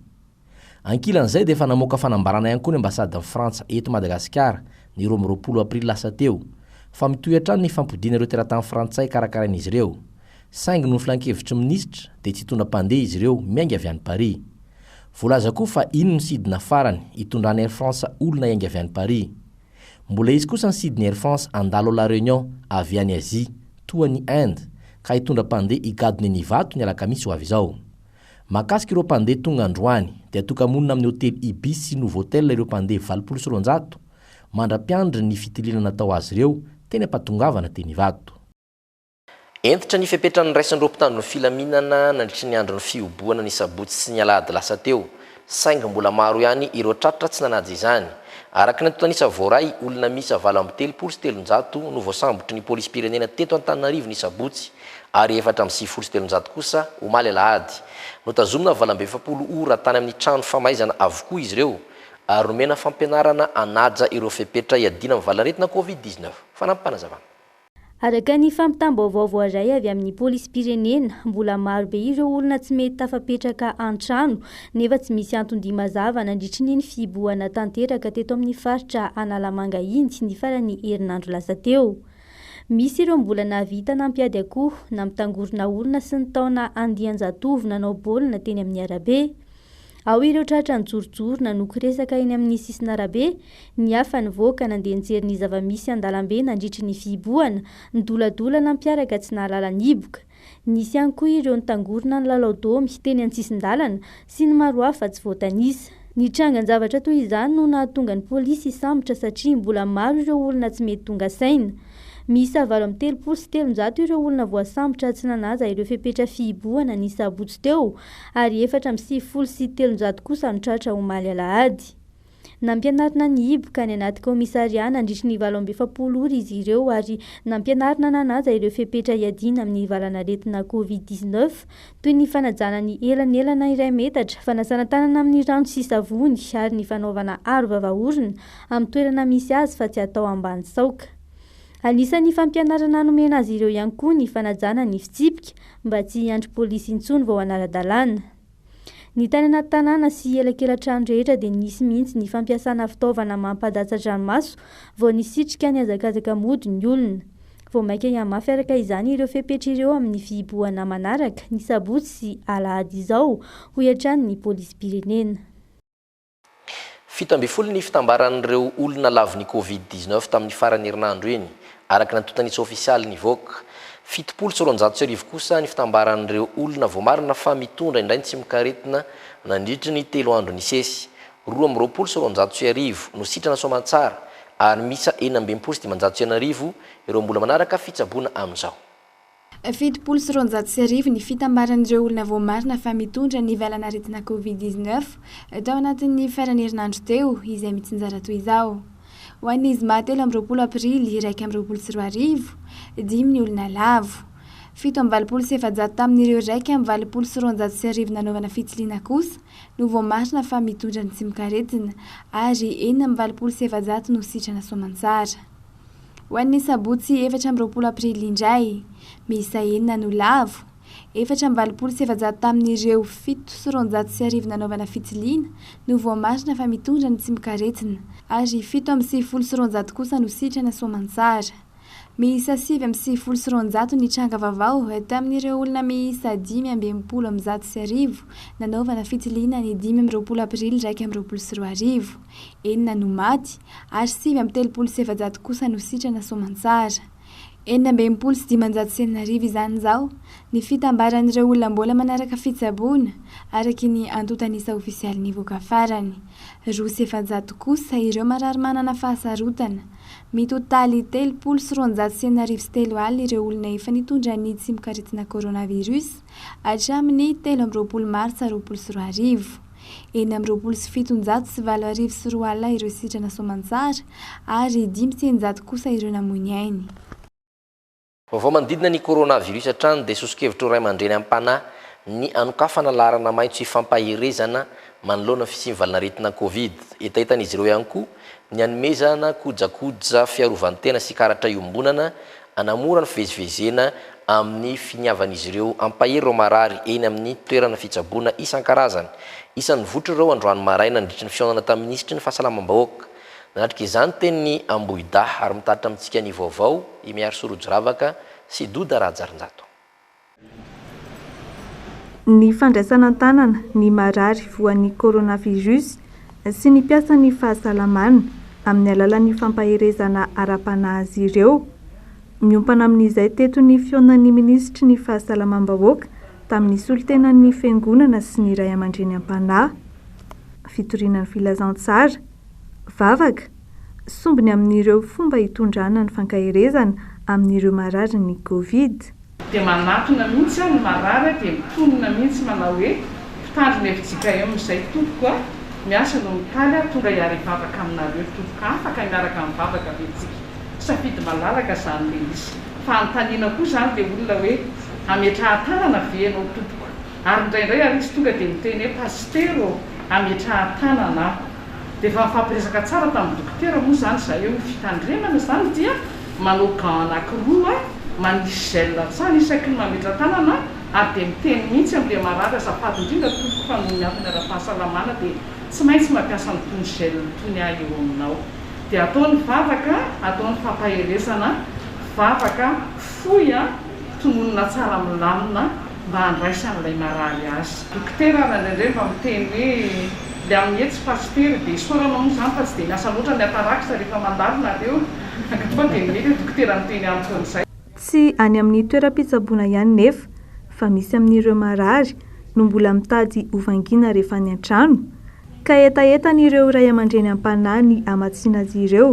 Speaker 20: ankilan'izay dia efa namoaka fanambarana ihany koa ny ambasady ny Frantsa eto Madagasikara ny 20 Aprily lasa teo fa mitohy-hatrany ny fampodiana ireo teratany frantsay karakarain'izy ireo saingy no filan-kevitry minisitra dia tsy hitondra mpandeha izy ireo miainga avy any Paris voalaza koa fa ino ny sidina farany hitondrany Air France olona iainga avy any Paris mbola izy kosa ny sidina Air France andalo La Réunion avy any Asie toa ny Inde ka hitondra mpandeha higadony ny Ivato ny alakamisy ho avy izao mahakasika ireo mpandeha tonga androany dia tokamonina amin'ny hotely Ibis sy Novotel ireo mpandeha 700 mandra-piandry ny fitiliana natao azy ireo teny ampatongavana teny Ivato
Speaker 13: entitra ny fepetrany raisin'ireo mpitandro ny filaminana nandritry ny andro ny fioboana ny sabotsy sy ny alahady lasa teo saingy mbola maro ihany ireo tratra tsy nanajy izany araka ny antotanisa voaray olona misa 7 no voasambotry ny polisy pirenena teto Antananarivo ny sabotsy ary 4 kosa omaly alahady notazomina 27 ora tany amin'ny trano famaizana avokoa izy ireo ary nomena fampianarana anaja ireo fepetra iadina amin'ny valaretina COVID-19 fanampanazavana.
Speaker 14: Araka ny fampitam-baovao voaray avy amin'ny polisy pirenena, mbola maro be ireo olona tsy mety tafapetraka an-trano nefa tsy misy antony mazava nandritry ny fiboahana tanteraka teto amin'ny faritra Analamanga Indy ny farany herinandro lasa teo. Misy ireo mbola nahavita nampiady akoho na mitangorona olona sy ny taona andian-jatovo nanao baolina teny amin'ny arabe. Ao ireo tratra nijorojoro nanokoresaka eny amin'ny sisiny arabe, ny hafa nivoaka nandeha nijery ny zava-misy an-dalambe nandritry ny fiboahana, nidoladolana nampiaraka tsy nahalala niboka. Nisy ihany koa ireo nitangorona ny lalao domy teny an-tsisin-dalana sy ny maro hafa tsy voatanisa. Ny trangan-javatra toy izany no nahatonga ny polisy sambotra satria mbola maro ireo olona tsy mety tonga saina. Misy 7 ireo olona voasambotra tsy nanaja ireo fepetra fiboahana ny sabotsy teo ary 470 kosa no tratra omaly alahady. Nampianarina ny hiboka ny anaty komisariana nandritry ny 27 ora izy ireo ary nampianarina nanaja ireo fepetra iadina amin'ny valanaretina COVID-19 toy ny fanajana ny elanelana iray metatra, fanasana tanana amin'ny rano sy savony ary ny fanaovana aro vava-orona amin'ny toerana misy azy fa tsy atao ambany saoka. Anisan'ny fampianarana nomena azy ireo ihany koa ny fanajana ny fitsipika mba tsy hiandry polisy intsony vao anara-dalàna. Ny tany anaty tanàna sy elakelan-trano rehetra dia nisy mihitsy ny fampiasana fitaovana mampadatsy ranomaso vao nisitrika ny hazakazaka mody ny olona. Vao maika hiamafy araka izany ireo fepetra ireo amin'ny fiboahana manaraka ny sabotsy sy alahady izao ho hiatrany ny polisy pirenena.
Speaker 13: 17 ny fitambaran'ireo olona lavy ny COVID-19 tamin'ny farany herinandro eny araka ny antotanisa ofisialy nivoaka. 7 kosa ny fitambaran'ireo olona voamarina fa mitondra indray tsy mikaretina nandritry ny 3 andro ny sesy. 2 no sitrana soamantsara ary misa 9 ireo mbola manaraka fitsaboana amin'izao.
Speaker 3: 7 ny fitambaran'ireo olona voamarina fa mitondra ny valanaretina COVID-19 tao anatin'ny farany herinandro teo izay mitsinjara toy izao. Ho an'ny zoma 3 aprily 2024, 5 ny olona lavo. 7 tamin'ireo 1 nanaovana fitsiliana kosa no voamarina fa mitondra ny tsy mikaretina ary 4 no sitrana soamantsara. Ho an'ny sabotsy 4 aprily indray, misa 9 no lavo. 4 tamin'ireo 7 nanaovana fitsiliana no voamarina fa mitondra ny tsy mikaretina ary 7 kosa no sitrana soamantsara. Misa 7 ny tranga vavao tamin'ireo olona misa 5 nanaovana fitsiliana ny 5 aprily 2024, 9 no maty ary 7 kosa no sitrana soamantsara. 7 izany zao ny fitambaran'ireo olona mbola manaraka fitsaboana araky ny antotanisa ofisialy nivoaka farany. 7 kosa ireo marary manana fahasarotana. Mitotaly 3 alina ireo olona efa nitondra ny tsy mikaretina coronavirus hatramin'ny 13 martsa 2024. 7 alina ireo sitrana soamantsara ary 500 kosa ireo namoiny ainy.
Speaker 13: Vao mandidina ny coronavirus hatrany dia sosokevitro ray aman-dreny am-panahy ny anokafana laharana maitso ifampahirezana manoloana fisian'ny valanaretina COVID. Etahitan'izy ireo ihany koa ny anomezana kojakoja fiarovan-tena sy karatra iombonana anamora ny fivezivezena amin'ny finiavan'izy ireo ampahery ireo marary eny amin'ny toerana fitsaboana isan-karazany. Isan'ny votra ireo androany maraina nandritry ny fihaonana tamin'ny ministry ny fahasalamam-bahoaka. Nanatrika izany teny Ambohida ary mitaritra amintsika ny vaovao imiary Sorojoravaka sy Doda Rajarinjato.
Speaker 18: Ny fandraisana tanana ny marary voan'ny coronavirus sy ny piasan'ny fahasalamana amin'ny alalan'ny fampaherezana ara-panahy azy ireo. Miompana amin'izay teto ny fihaonan'ny ministry ny fahasalamam-bahoaka tamin'ny solontenan'ny fiangonana sy ny ray aman-dreny am-panahy. Fitorian'ny filazantsara vavaka sombiny amin'ireo fomba hitondrana ny fankahirezana amin'ireo marary ny Covid.
Speaker 1: Dia manatona mihitsy ny marary dia mitonona mihitsy manao hoe mpitandrina efitsika eo amin'izay tompoko miasa no mitaly tonga iary vavaka aminareo tovoka afaka miaraka amin'ny vavaka vetsika safidy malalaka zany le izy fa antaniana koa zany le olona hoe ametrahan-tanana venao tompoko ary indraindray ary izy tonga dia miteny hoe pastero ametrahan-tanana dia efa mifampiresaka tsara tamin'ny dokotera moa zany zay eo fitandremana zany dia manao gant anankiroa manisy gel tsara isaky ny mametra-tanana ary dia miteny mihitsy amin'le marary azafady indrindra tompoko fa noho miantony ara-pahasalamana dia tsy maintsy mampiasa nytony gel tony ahy eo aminao dia ataony vavaka ataony fampaherezana vavaka foy tononona tsara milamina mba handraisan'ilay marary azy dokotera nandrendray mba miteny hoe le amin'ny etsy pastery dia isorana moa zany fa tsy dia miasa loatra ny atarakitra rehefa mandalina reo akafa dia mety dokotera miteny amin'izay
Speaker 18: tsy any amin'ny toeram-pitsaboana ihany nefa fa misy amin'ireo marary no mbola mitady hovangina rehefa ny an-trano ka etaetan'ireo ray aman-dreny am-panahy ny amatsiana azy ireo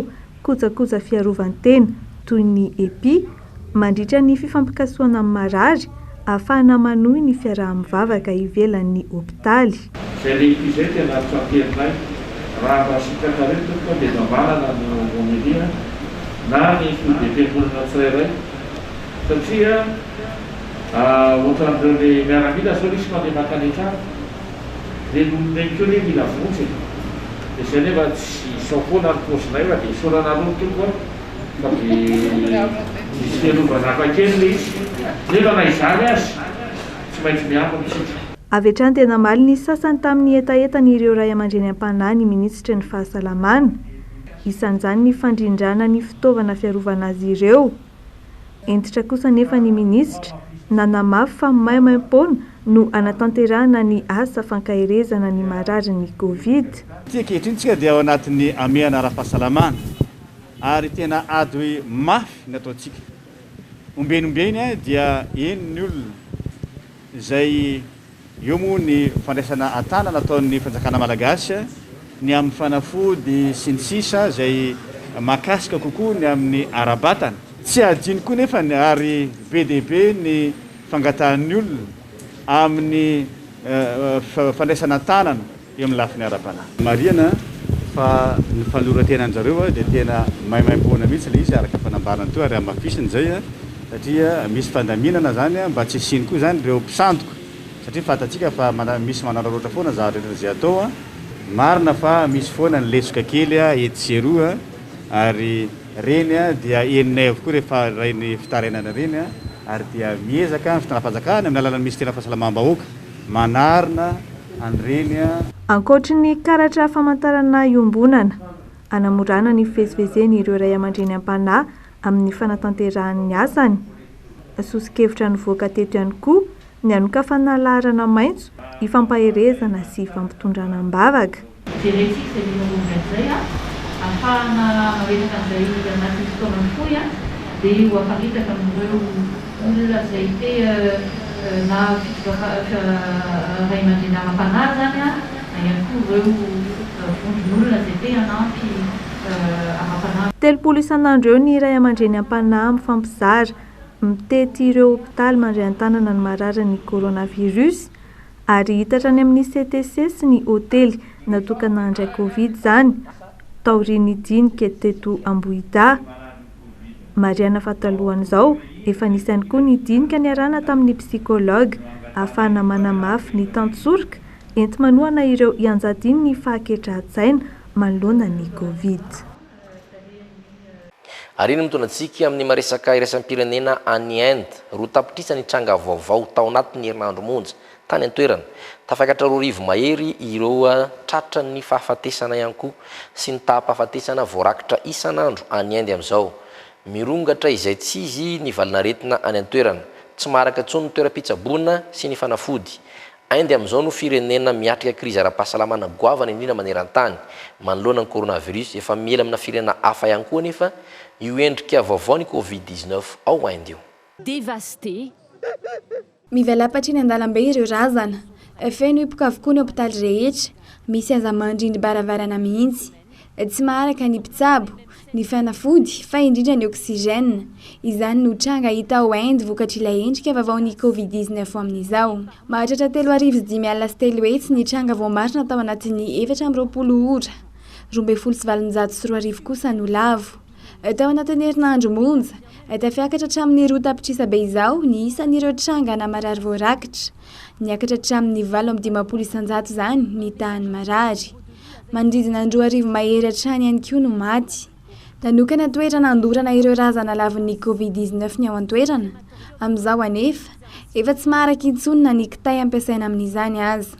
Speaker 18: kojakoja fiarovan-tena toy ny epi mandritra ny fifampikasoana amin'ny marary ahafahana manohy ny fiaraha-mivavaka ivelan'ny hopitaly
Speaker 2: zay le epi zay tena tsamperinay raha masitraka reny tokoa dia dambanana no homelia na ny fidepembolana tsirairay satria ohatran'ireo le miaramila zao nisy mandeha makany an-trano dia nononay keo le mila vonjy dia zay nefa tsy saofoana ny pozinay fa dia isorana aloha tokoa fa dia misy fiarovana hafakely le izy nefa na izany azy tsy maintsy miamba mitsika
Speaker 18: avy hatrany tena maly ny sasany tamin'ny etaetan'ireo ray aman-dreny am-panahy ny minisitra ny fahasalamana isan'izany ny fandrindrana ny fitaovana fiarovana azy ireo entitra kosa nefa ny minisitra nanamafy fa maimaim-pona no anatanterahana ny asa fankahirezana ny marary ny covid
Speaker 21: ty ankehitriny tsika dia ao anatin'ny ameana ara-pahasalamana ary tena ady hoe mafy ny ataontsika ombenombeny dia eny ny olona izay eo moa ny fandraisana an-tanana ataon'ny fanjakana malagasy ny amin'ny fanafody sy ny sisa izay makasika kokoa ny amin'ny ara-batana tsy adiny koa nefa ary be dia be ny fangatahan'ny olona amin'ny fandraisana an-tanana eo amin'ny lafiny ara-panahy mariana fa ny fanoratenan'zareo dia tena maimaim-poana mihitsy le izy araka fanambarana to ary amafisiny zay satria misy fandaminana zany mba tsy siny koa zany reo mpisantoko satria fatatsika fa misy manararoatra foana zarehetra zay atao marina fa misy foana ny lesoka kely etseroa ary reny dia eninay avokoa rehefa rainy fitarainana reny ary dia miezaka fitanafanjakana amin'ny alalany misy tena fahasalamam-bahoaka manarina anyreny
Speaker 18: ankoatry ny karatra famantarana iombonana anamorana ny fivezivezeny ireo ray aman-dreny am-panahy amin'ny fanatanterahany asany sosikevitra nyvoaka teto ihany koa ny anokafana laharana maitso ifampaherezana sy ifampitondrana am-bavaka
Speaker 22: ahafahana mavetaka an'izay anatin'ny fotoanany foy dia ho afamitaka amin'ireo olona izay te na ray aman-dreny am-panahy zany na ihany koa ireo vondron'olona izay te hanampy am-panahy.
Speaker 18: Telopolo isan'andro eo ny ray aman-dreny am-panahy mifampizara mitety ireo hopitaly mandray an-tanana ny mararany coronavirus ary hitatra any amin'ny CTC sy ny hôtely natokana handray covid zany taoriny dinika teto Ambohida. Mariana fatalohan'izao efa nisy ihany koa ny dinika niarana tamin'ny psikologa ahafahana manamafy ny tantsorika enti manohana ireo ianjadiny ny fahaketra-tsaina manoloana ny covid.
Speaker 13: Ary iny mitonantsika amin'ny maresaka iraisam-pirenena any Inde roa tapitrisany tranga vaovao tao anatin'ny herinandro monja tany an-toerana tafakatra 2 mahery ireo tratra ny fahafatesana ihany koa sy ny taham-pahafatesana voarakitra isan'andro any Inde amin'izao mirongatra izay tsy izy ny valinaretina any an-toerana tsy maraka tsony ny toeram-pitsaboana sy ny fanafody. Inde amin'izao no firenena miatrika krizy ara-pahasalamana goavana indrindra maneran-tany manoloana ny coronavirus efa miela amina firenena hafa ihany koa nefa io endrika vaovao ny covid-19 ao Inde io.
Speaker 3: Dévasté. Mivelapatra iny an-dalambe ireo razana feno hipoka avokoa ny hopitaly rehetra misy aza mandrindry baravarana mihitsy tsy maharaka ny mpitsabo ny fanafody fa indrindra ny oxygène izany no tranga hita ao Inde vokatry ilay endrika vaovaon'ny Covid-19 amin'izao. Mahatratra 3 alina sy 3 hetsy ny tranga voamarina tao anatin'ny 420 ora. 12,740 kosa no lavo. Tao anatin'ny herinandro monja, tafiakatra hatramin'ny 2 tapitrisa be izao ny isan'ireo tranga na marary voarakitra. Niakatra hatramin'ny 8,500 zany ny tahany marary. Manodidina 2,000 mahery hatrany ihany koa no maty. Nanokana toerana andorana ireo razana lavin'ny Covid-19 ny ao an-toerana. Amin'izao anefa, efa tsy maharaka intsony na ny kitay ampiasaina amin'izany aza.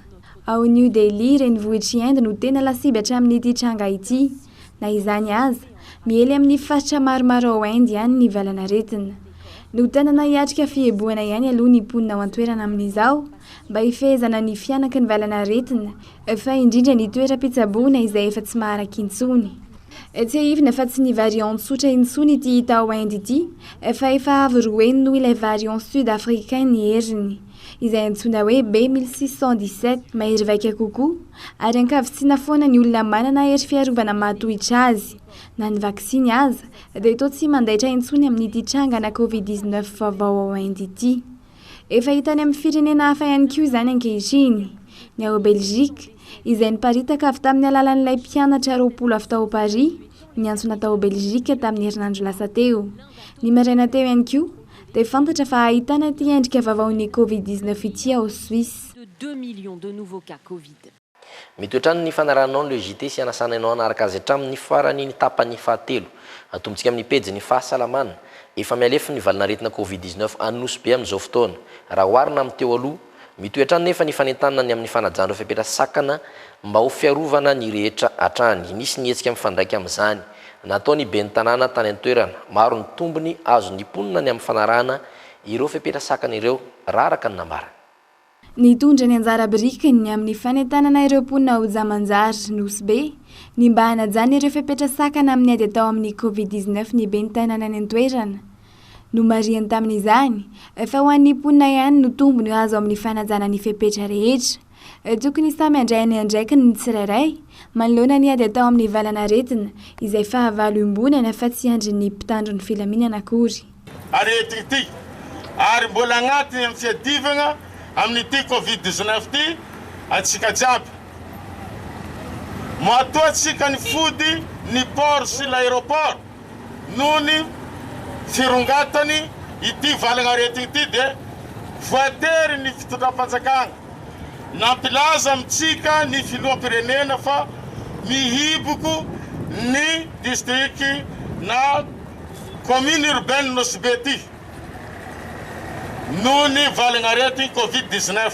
Speaker 3: Ao New Delhi renivohitry Inde no tena lasiby hatramin'ity tranga ity. Na izany aza, miely amin'ny faritra maromaro ao Inde ihany ny valanaretina. No tanana hiatrika fieboana ihany aloha ny mponina ao an-toerana amin'izao mba hifehezana ny fianaka ny valanaretina fa indrindra ny toeram-pitsaboana izay efa tsy maharaka intsony. Tsy ahivina fa tsy ny variant tsotra intsony ity hita ao Inde ity fa efa avy roeny noho ilay variant sud-africain ny heriny izay antsoina hoe B1617 mahery vaika kokoa ary ankavitsina foana ny olona manana hery fiarovana matohitra azy. Na ny vaksiny aza dia toa tsy mandaitra intsony amin'ity tranga na Covid-19 vaovao ao Inde ity. Efa hitany amin'ny firenena hafa ihany koa izany ankehitriny. Ny ao Belgique izay niparitaka avy tamin'ny alalan'ilay mpianatra 20 tao Paris, ny antsona tao Belgique tamin'ny herinandro lasa teo. Ny maraina teo ihany koa dia fantatra fa ahitana ity endrika vaovaon'ny Covid-19 ity ao Suisse.
Speaker 5: 2 millions de nouveaux cas Covid.
Speaker 13: Mitoetrano ny fanaranao ny logité sy anasana ianao anaraka azy hatramin'ny farany ny tapany fahatelo atombotsika amin'ny pejy ny fahasalamana efa mialefa ny valanaretina Covid-19 anosy be amin'izao fotoana raha oharina amin'ny teo aloha mitoetrano nefa ny fanentanana ny amin'ny fanajandro fepetra sakana mba ho fiarovana ny rehetra hatrany nisy ny hetsika mifandraiky amin'izany natao ny ben'ny tanàna tany an-toerana maro ny tombony azo ny mponina ny amin'ny fanarahana ireo fepetra sakana ireo raraka ny nambara.
Speaker 3: Ny tondra ny anjara birikiny amin'ny fanentanana ireo mponina ho jamanjary nosy be ny mba hanajana ireo fepetra sakana amin'ny ady atao amin'ny Covid-19 ny ben'ny tanàna ny an-toerana. No marihany tamin'izany, fa ho an'ny mponina ihany no tombony azo amin'ny fanajana ny fepetra rehetra. Tokony samy handray ny andraikiny ny tsirairay manoloana ny ady atao amin'ny valanaretina izay fahavalo imbonana fa tsy andrin'ny mpitandro ny filaminana akory.
Speaker 6: Aretina ity ary mbola agnatiny amin'ny fiadivana amin'ity Covid-19 ity atsika jiaby. Matoatsika ny fody ny port sy l'aéroport noho ny firongatany ity valanaretina ity dia voatery ny fitondram-panjakana. Nampilaza amintsika ny filoham-pirenena fa mihiboko ny distriky na commune urbaine nosy be ity noho ny valanaretina Covid-19.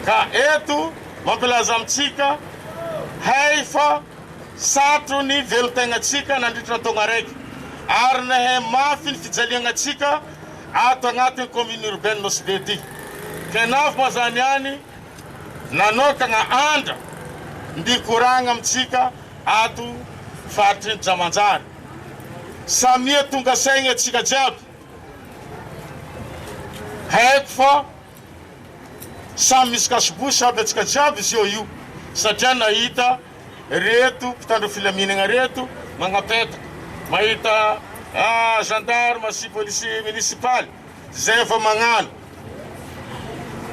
Speaker 6: Ka eto mampilaza amintsika hay fa satro ny velotegnatsika nandritra taogna raiky ary nahay mafy ny fijaliagnatsika ato agnatin'ny commune urbaine nosy be ity. Kenavy moa zany ihany nanokagna andra ndikoragna amintsika ato faritry ny jamanjary. Samia tonga saigna atsika jiaby. Haiko fa samy misy kasibosy aby atsika jiaby izy io satria nahita reto mpitandro filaminagna reto magnapetaka mahita gendarme sy policier municipal zay efa magnano.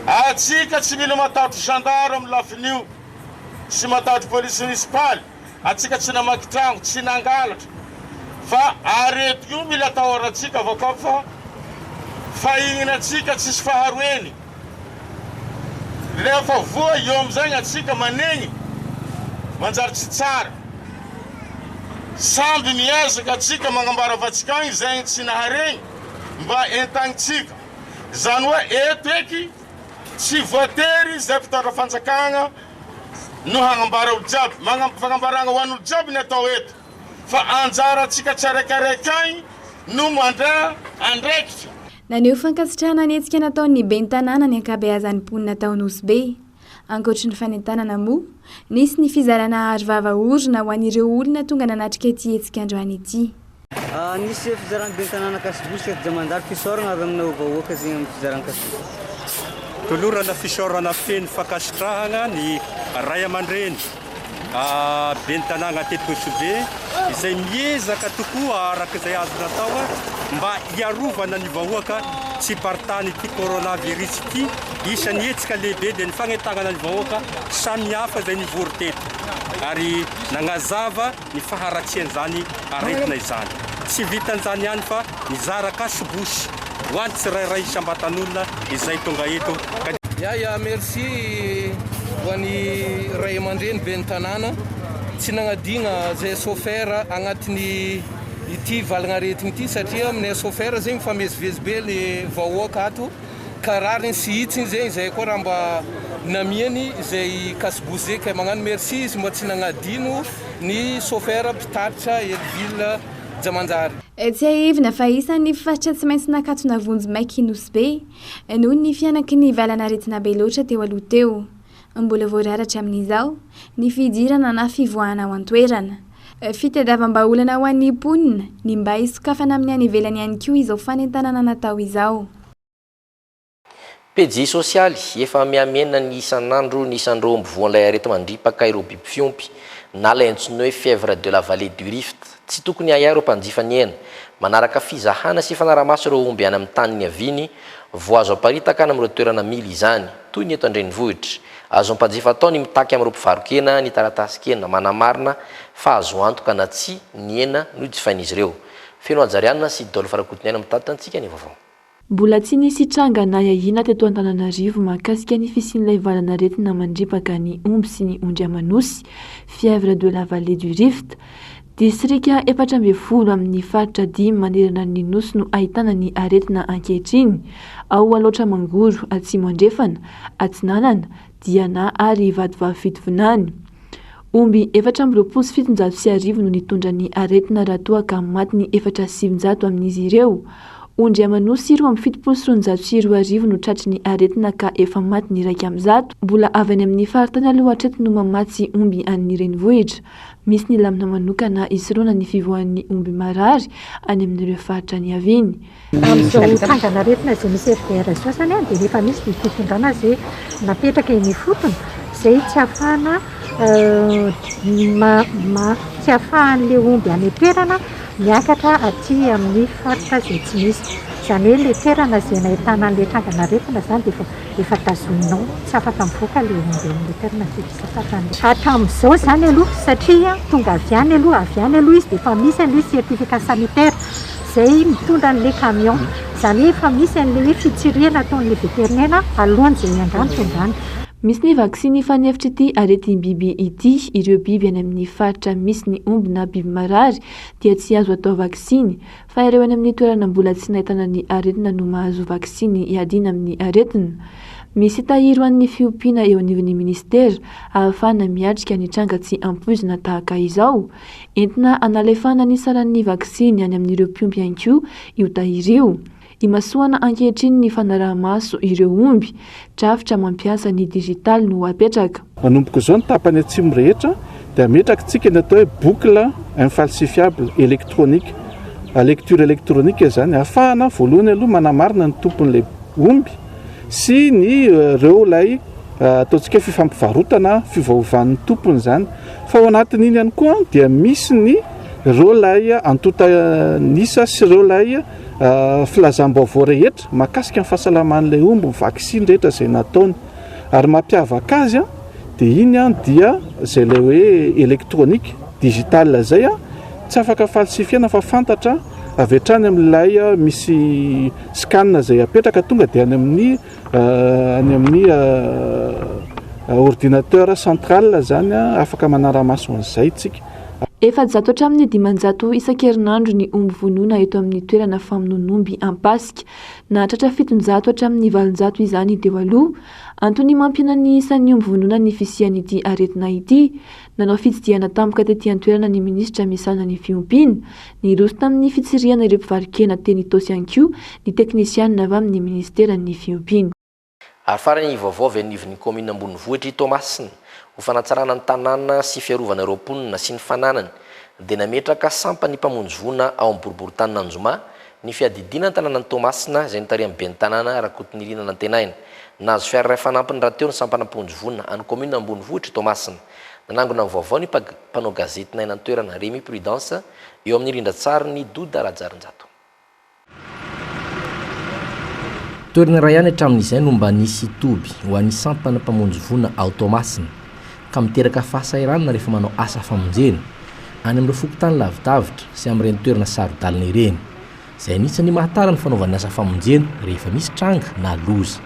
Speaker 6: Atsika tsy mila matahotro gendarme lafinio sy matahotro police municipal, atsika tsy namaky tragno tsy nangalatra fa areto io mila atahoratsika avao fa fahignina atsika tsisy faharoeny. Rehefa voa eo amizay atsika manegny manjary tsy tsara. Samby miezaka atsika magnambara vatsikagny zay tsy naharegny mba entagnitsika. Zany hoe eto eky tsy voatery zay mpitandro fanjakagna no hagnambara olo jiaby. Fagnambaragna ho an'olo jiaby ny atao eto fa anjara atsika tsarakaraiky agny no mandra andraikitra.
Speaker 3: Naneo fankasitrahana ny hetsika nataon'ny ben'ny tanàna ny ankabeazan'ny mponina tao nosy be. Ankoatry ny fanentanana moa, nisy ny fizarana ary vava-orona ho an'ireo olona tonga nanatrika ity hetsika androany ity.
Speaker 23: Nisy fizarana ben'ny tanàna kasibosy eto jamanjary fisoragna avy amina ovahoaka zegny amin'ny fizarana kasibosy.
Speaker 24: Tolorana fisorana feny fankasitrahana ny ray aman-dreny
Speaker 7: ben'ny tanàna Tetokosobe izay miezaka tokoa araka izay azo natao mba hiarovana ny vahoaka tsy partany ity coronavirus ity. Isan'ny hetsika lehibe dia ny fagnentagnana ny vahoaka samy hafa izay nivory teto ary nagnazava ny faharatsian'izany aretina izany. Tsy vitan'izany ihany fa nizara kasibosy ho an'ny tsirairay sambatan'olona izay tonga eto.
Speaker 9: Merci ho an'ny ray aman-dreny ben'ny tanàna tsy nagnadigna zay sofera agnatin'ny ity valagna aretigny ity satria aminay sofera zegny mifamezivezy be ny vahoaka ato ka rariny sy hitsiny zegny zay koa raha mba namiany zay kasibosy kay magnano merci izy mba tsy nagnadino ny sofera mpitatitra Elville Jamanjary.
Speaker 3: Tsy ahivina fa isan'ny faritra tsy maintsy nakatona vonjy maiky Inosy be noho ny fianaky ny valanaretina be loatra teo aloha teo. Mbola voararatra amin'izao ny fidirana na fivoahana ao an-toerana. Fitadiavam-baolana ho an'ny mponina ny mba hisokafana amin'ny any ivelany ihany koa izao fanentanana natao izao.
Speaker 13: Pejy sosialy efa miamena ny isan'andro ny isandro mbovoan'ilay arety mandripaka ireo biby fiompy na lay antsoina hoe fièvre de la vallée du Rift. Tsy tokony ahaiaro mpanjifa ny hena manaraka fizahana sy fanaramaso ireo omby any amin'ny tany ny aviny voazo aparitaka any amin'ireo toerana mily izany toy ny eto an-drenivohitra. Azo mpanjifa atao ny mitaky amin'ireo mpivarokena ny taratasikena manamarina fa azo antoka na tsy ny hena no jifain'izy ireo. Feno Ajariana sy Dolphe Rakotonena mitady antsika ny vaovao.
Speaker 16: Mbola tsy nisy tranga na iahina teto Antananarivo mahakasika ny fisian'ilay valanaretina mandripaka ny omby sy ny ondry amanosy fièvre de la vallée du Rift. Distrika 14 amin'ny faritra 5 manerana ny Nosy no ahitana ny aretina ankehitriny ao aloatra Mangoro, Atsimo Andrefana, Atsinanana, Diana ary Vatovavy Fitovinany. Omby 427 no nitondra ny aretina raha toa ka maty ny 407 amin'izy ireo. Ondry amanosy 720 no tratry ny aretina ka efa maty ny 100. Mbola avy any amin'ny faritany aloha hatreto no mamatsy omby an'ny renivohitra. Misy ny lamina manokana isoroana ny fivoan'ny omby marary any amin'ireo faritra ny aviny.
Speaker 10: Amin'izao trangana aretina izay misy FDR izao zany dia rehefa misy fitondrana izay napetraka eny fotony izay tsy ahafahana tsy ahafahan'ilay omby any toerana miakatra aty amin'ny faritra izay tsy misy. Izany hoe ilay toerana izay nahitana an'ilay trangana aretina zany dia efa tazominao tsy afaka mivoaka ilay omby amin'ilay toerana izay tsy sasatrany. Hatramin'izao zany aloha satria tonga avy any aloha izy dia efa misy an'ilay certificat sanitaire izay mitondra an'ilay camion. Izany hoe efa misy an'ilay fitsirena ataon'ilay vétérinaire alohan'izay angano tongany.
Speaker 16: Misy ny vaksiny fanefitra ity arety biby ity ireo biby any amin'ny faritra misy ny omby na biby marary dia tsy azo atao vaksiny fa ireo any amin'ny toerana mbola tsy nahitana ny aretina no mahazo vaksiny iadina amin'ny aretina. Misy tahiro an'ny fiompiana eo anivon'ny ministera ahafahana miatrika ny tranga tsy ampoizina tahaka izao. Entina analefana ny saran'ny vaksiny any amin'ireo mpiompy ihany koa io tahiro io. Imasoana ankehitriny ny fanaraha-maso ireo omby, drafitra mampiasa ny digitaly no apetraka.
Speaker 24: Manomboka izao ny tapany atsimo rehetra dia ametrakitsika ny atao hoe boucle infalsifiable électronique. Lecture électronique izany ahafahana voalohany aloha manamarina ny tompon'ilay omby sy ny ireo ilay ataontsika fifampivarotana fivaovan'ny tompony zany. Fa ao anatin'iny ihany koa dia misy ny ireo ilay antota nisa sy ireo ilay filazam-baovao rehetra mahakasika ny fahasalaman'ilay omby, ny vaksiny rehetra izay nataony. Ary mampiavaka azy dia iny dia izay ilay hoe électronique digital izay tsy afaka falsifiana fa fantatra avy hatrany amin'ilay misy scanne izay apetraka tonga dia any amin'ny ordinateur central zany afaka manara-maso an'izay tsika.
Speaker 16: 400 hatramin'ny 500 isan-kerinandro ny omby vonoina eto amin'ny toerana famonoan'omby ampasika na hatratra 700 hatramin'ny 800 izany teo aloha. Antony mampiana ny isan'ny omby vonoina ny fisian'ity aretina ity. Nanao fitsidiana tampoka tetỳ an-toerana ny minisitra misana ny fiompiana. Niroso tamin'ny fitsiriana ireo mpivarokena teny Itosy ihany koa ny teknisianina avy amin'ny ministera ny fiompiana.
Speaker 13: Ary farany vaovao avy anivon'ny komina Ambonivohitra Tomasina ho fanatsarana ny tanàna sy fiarovana ireo mponina sy ny fananany dia nametraka sampany mpamonjy vona ao amin'ny boribory Nanjoma ny fiadidiana ny tanànan'ny Tomasina izay nitarihan'ny ben'ny tanàna Rakotonirina Nantenaina. Nahazo fiara iray fanampiny rahateo ny sampana mponjy vona any komina Ambonivohitra Tomasina. nanangona ny vaovao ny mpanao gazety nay nantoerana Remy Prudence eo amin'ny rindra-tsary ny Doda Rajarinjato. Toerana iray ihany hatramin'izay no mba nisy toby ho an'ny sampana mpamonjy vona ao Tomasina ka miteraka fahasahiranana rehefa manao asa famonjena any amin'ireo fokotany lavidavitra sy amin'ireny toerana sarodalina ireny izay anisany mahatara ny fanaovana asa famonjena rehefa misy tranga na loza.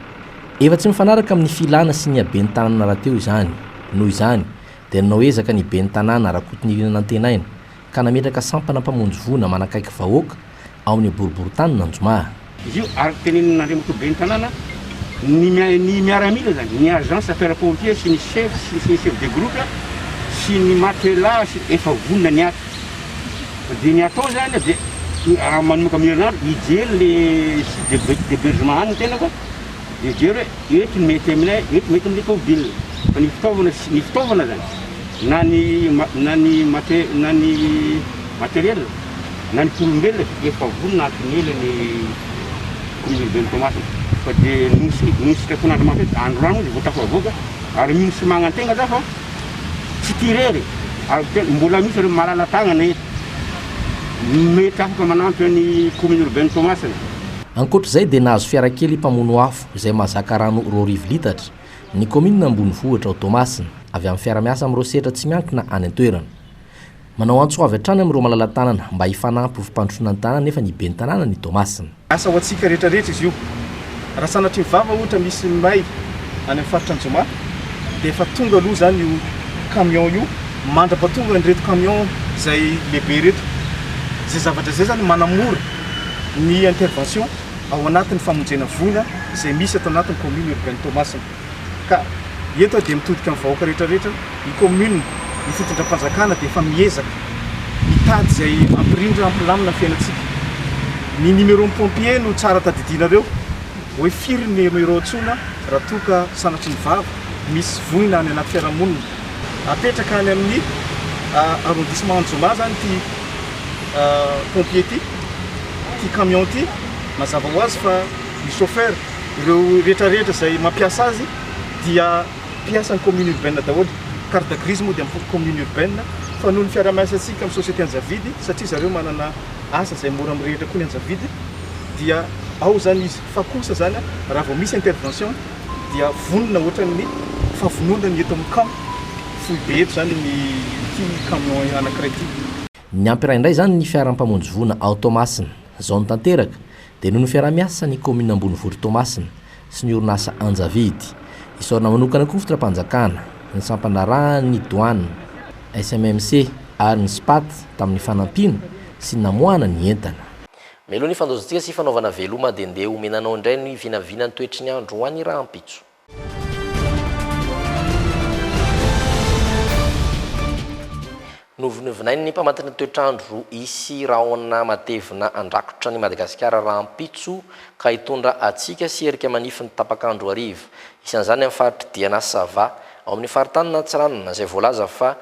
Speaker 13: Efa tsy mifanaraka amin'ny filana sy ny aben'ny tanàna rahateo izany. Noho izany dia nanao ezaka ny ben'ny tanàna rakotiny nantenaina ka nametraka sampana mpamonjy vona manakaiky vahoaka ao amin'ny boriboritany Nanjomaha.
Speaker 4: Io ary tenenina to ben'ny tanàna ny miaramila zany ny agence affaires pompier sy ny chef de groupe sy ny matelas efa vonona ny ato dia ny atao zany dia manomboka amin'herinandro hijery le site d'hébergement any tena koa dia jery hoe eto mety aminay eto mety amin'ny tômôbila fa ny fitaovana zany na ny matériel na ny tolombelona efa vonona aton'ela ny commune urbaine Tomasina fa dia nisy kafonandro mafety andro rano izy voatafavoaka ary misy magnantegna za fa tsy tirery ary mbola misy ireo malala tagnana eto mety afaka manampy ny commune urbaine Tomasina.
Speaker 13: Ankoatr'izay dia nahazo fiarakely mpamono afo izay mahazaka rano 2 litatra ny commune Ambonivohitra ao Tomasina avy amin'ny fiara-miasa amin'ireo setra tsy miankina any an-toerana. Manao antso avy hatrany amin'ireo malala-tanana mba hifanampy fimpandrosoana ny tanàna nefa ny ben'ny tanàna ny Tomasina.
Speaker 24: Asa ho antsika rehetrarehetra izy io. Raha sanatry mivava ohatra misy may any amin'ny faritra Nanjomaha dia efa tonga aloha zany io camion io mandrapatonga nyreto camion izay lehibe reto. Zay zavatra zay zany manamora ny intervention ao anatin'ny famonjena voina izay misy ato anatin'ny commune urbaine Tomasina. Ka eto dia mitodika amin'ny vahoaka rehetrarehetra ny commune ny fitondram-panjakana dia efa miezaka mitady izay ampirindra ampilamina ny fiainantsika. Ny numéro pompier no tsara tadidinareo hoe firy ny numéro antsona raha toka sanatry ny vava misy voina any anaty fiarahamonina apetraka any amin'ny arrondissement Nanjomaha zany ty pompier ty camion ty mazava ho azy fa ny chauffeur ireo rehetrarehetra izay mampiasa azy dia mpiasa ny commune urbaine daholo. Carte grise moa dia amin'ny commune urbaine fa noho ny fiara-miasa antsika amin'ny société Anjavidy satria zareo manana asa izay mora mirehitra koa ny Anjavidy dia ao zany izy fa kosa zany raha vao misy intervention dia vonona ohatran'ny favononany eto amin'ny camp foibe eto zany ny ty camion anankiray ty.
Speaker 13: Ny ampiraindray zany ny fiara-mpamonjy vona ao Tomasina zao tanteraka dia noho ny fiara-miasa ny commune Ambonivohitra Tomasina sy ny orinasa Anjavidy isorana manokana koa fitondram-panjakana ny sampana ny douane SMMC ary ny SPAT tamin'ny fanampiana sy namoana ny entana. Melo ny fandozantsika sy fanaovana veloma dia ndeha omenanao indray ny vinavina ny toetry ny andro ho an'ny Rahampitso. Novinavinainy ny mpamatiny toetrandro isy rahona matevina andrakotra ny Madagasikara Rahampitso ka hitondra atsika sy herika manify ny tapakandro ariva isan'izany amin'ny faritra Diana Sava ao amin'ny faritany Natsaranana izay voalaza fa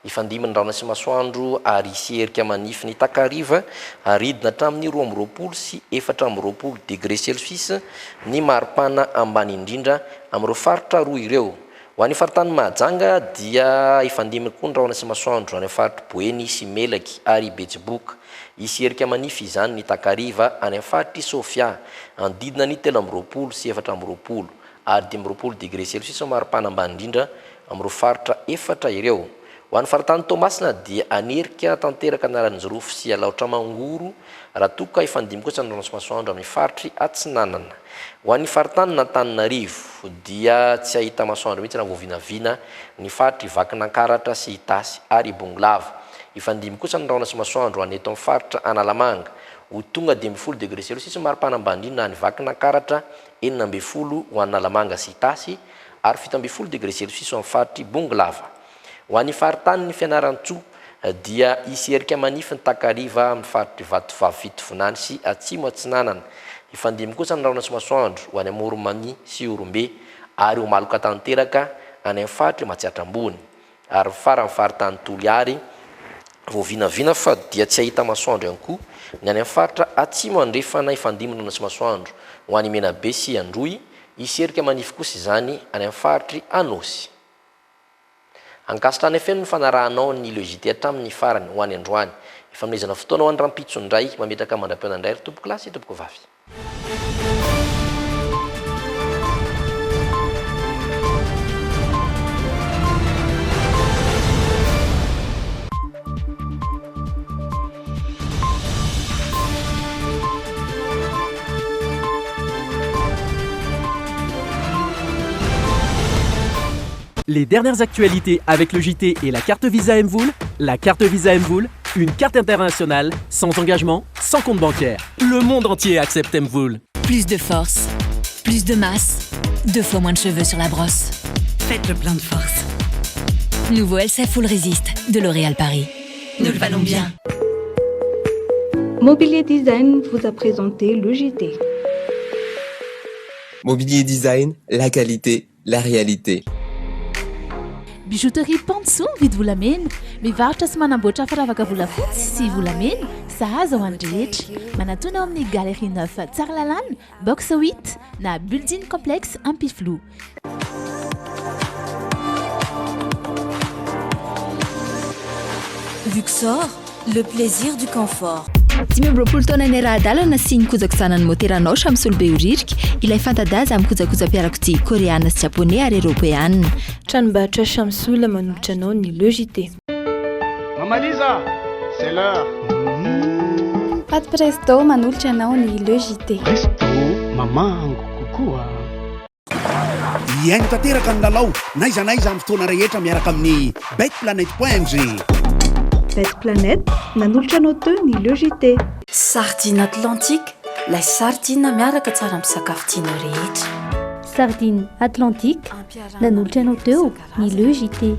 Speaker 13: ifandiminy raona sy masoandro ary isy herika manify ny takariva aridina hatramin'ny 20 sy 4 degré Celsius ny maripana ambany indrindra amin'ireo faritra roa ireo. Ho an'ny faritany Mahajanga dia ifandiminy koa ny raona sy masoandro any faritra Boeny sy Melaky ary Betsiboka. Isy herika manify izany ny takariva any faritra Sofia andidina ny 13 sy 14 ary 15 degré Celsius maripana ambany indrindra amin'ireo faritra efatra ireo. Ho an'ny faritany Tomasina dia anerika tanteraka anaran'Jorofo sy Alaotra Mangoro raha toka ifandiminy kosa ny raona sy masoandro amin'ny faritry Atsinanana. Ho an'ny faritany Antananarivo dia tsy ahita masoandro mihitsy raha voavinavina ny faritry Vakinankaratra sy Itasy ary Bonglava. Ifandiminy kosa ny raona sy masoandro aneto amin'ny faritra Analamanga ho tonga 12 degré Celsius maripana ambany indrindra any Vakinankaratra, 19 ho Analamanga sy Itasy ary 17 degré Celsius amin'ny faritry Bonglava. Ho an'ny faritany ny Fianarantsoa dia isy herika manify ny takariva amin'ny faritry Vatovavy sy Atsimo Atsinanana. Ifandiminy kosa ny raona sy masoandro ho any Moromamy sy Orombe ary ho maloka tanteraka any amin'ny faritry Matsiatrambony ary farany faritany Toliary voavinavina fa dia tsy ahita masoandro ihany koa ny any amin'ny faritra Atsimo Andrefana ifandiminy raona sy masoandro ho any Menabe sy Androy isy herika manify kosa izany any amin'ny faritry Anosy. ankasitrany feno ny fanarahanao ny logité hatramin'ny farany ho any androany fanomezana fotoana ho any rampitso ndray mametraka mandram-peona indray ry tompoko lasy tompoko vavy.
Speaker 8: Les dernières actualités avec le JT et la carte Visa Mvoul. La carte Visa Mvoul, une carte internationale, sans engagement, sans compte bancaire. Le monde entier accepte Mvoul.
Speaker 11: Plus de force, plus de masse, 2 fois moins de cheveux sur la brosse. Faites le plein de force. Nouveau LCF Full Resist de L'Oréal Paris. Nous le valons bien.
Speaker 18: Mobilier Design vous a présenté le JT.
Speaker 12: Mobilier Design, la qualité, la réalité.
Speaker 15: Bijouterie Panso vidy volamena mivarotra sy manamboatra firavaka volafotsy sy volamena sahaza ho an'ny rehetra manatona ao amin'ny Galerie 9 Tsaralalàna box 8 na building complexe Ampiflo.
Speaker 11: Luxor, le plaisir du confort.
Speaker 25: 5 taona ny rahadalana sy nikojakojana ny moteranao samsolobe oririka ilay fantadaza amin'ny kojakoja-piarakodia koreana sy japonais ary européenne.
Speaker 16: Tranombarotra Shamsoul manolotra anao ny Le JT.
Speaker 26: Maman Lisa, c'est l'heure.
Speaker 3: Pâte Presto manolotra anao ny Le JT.
Speaker 26: Presto, maman kokoa.
Speaker 27: Iaino tanteraka ny lalao naiza amin'ny fotoana rehetra miaraka amin'ny betplanet.ng.
Speaker 18: Bête Planète, nanolotra anao teo ny Le JT.
Speaker 11: Sardine Atlantique, la sardine miaraka tsara amin'ny sakafo tianao rehetra.
Speaker 14: Sardine Atlantique, nanolotra anao teo ny Le JT.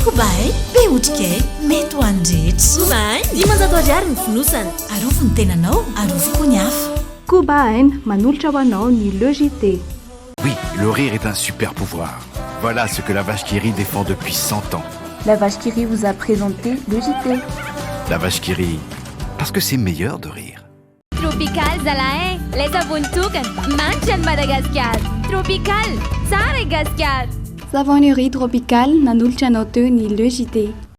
Speaker 11: Kobahay, be otrikay, mety ho an'ny rehetra. Kobahay, 500 ariary ny fonosana. Arovo ny tenanao, arovo koa ny hafa.
Speaker 18: Kobahay, manolotra ho anao ny Le JT.
Speaker 28: Oui, le rire est un super pouvoir. Voilà ce que la vache qui rit défend depuis 100 ans.
Speaker 25: La vache qui rit vous a présenté Le JT.
Speaker 28: La vache qui rit, parce que c'est meilleur de rire.
Speaker 29: Tropical Zalain, les avuntukan, manchan Madagascar. Tropical, Saragaskar.
Speaker 3: Savonnerie tropicale nanolotra anao teo ny Le JT.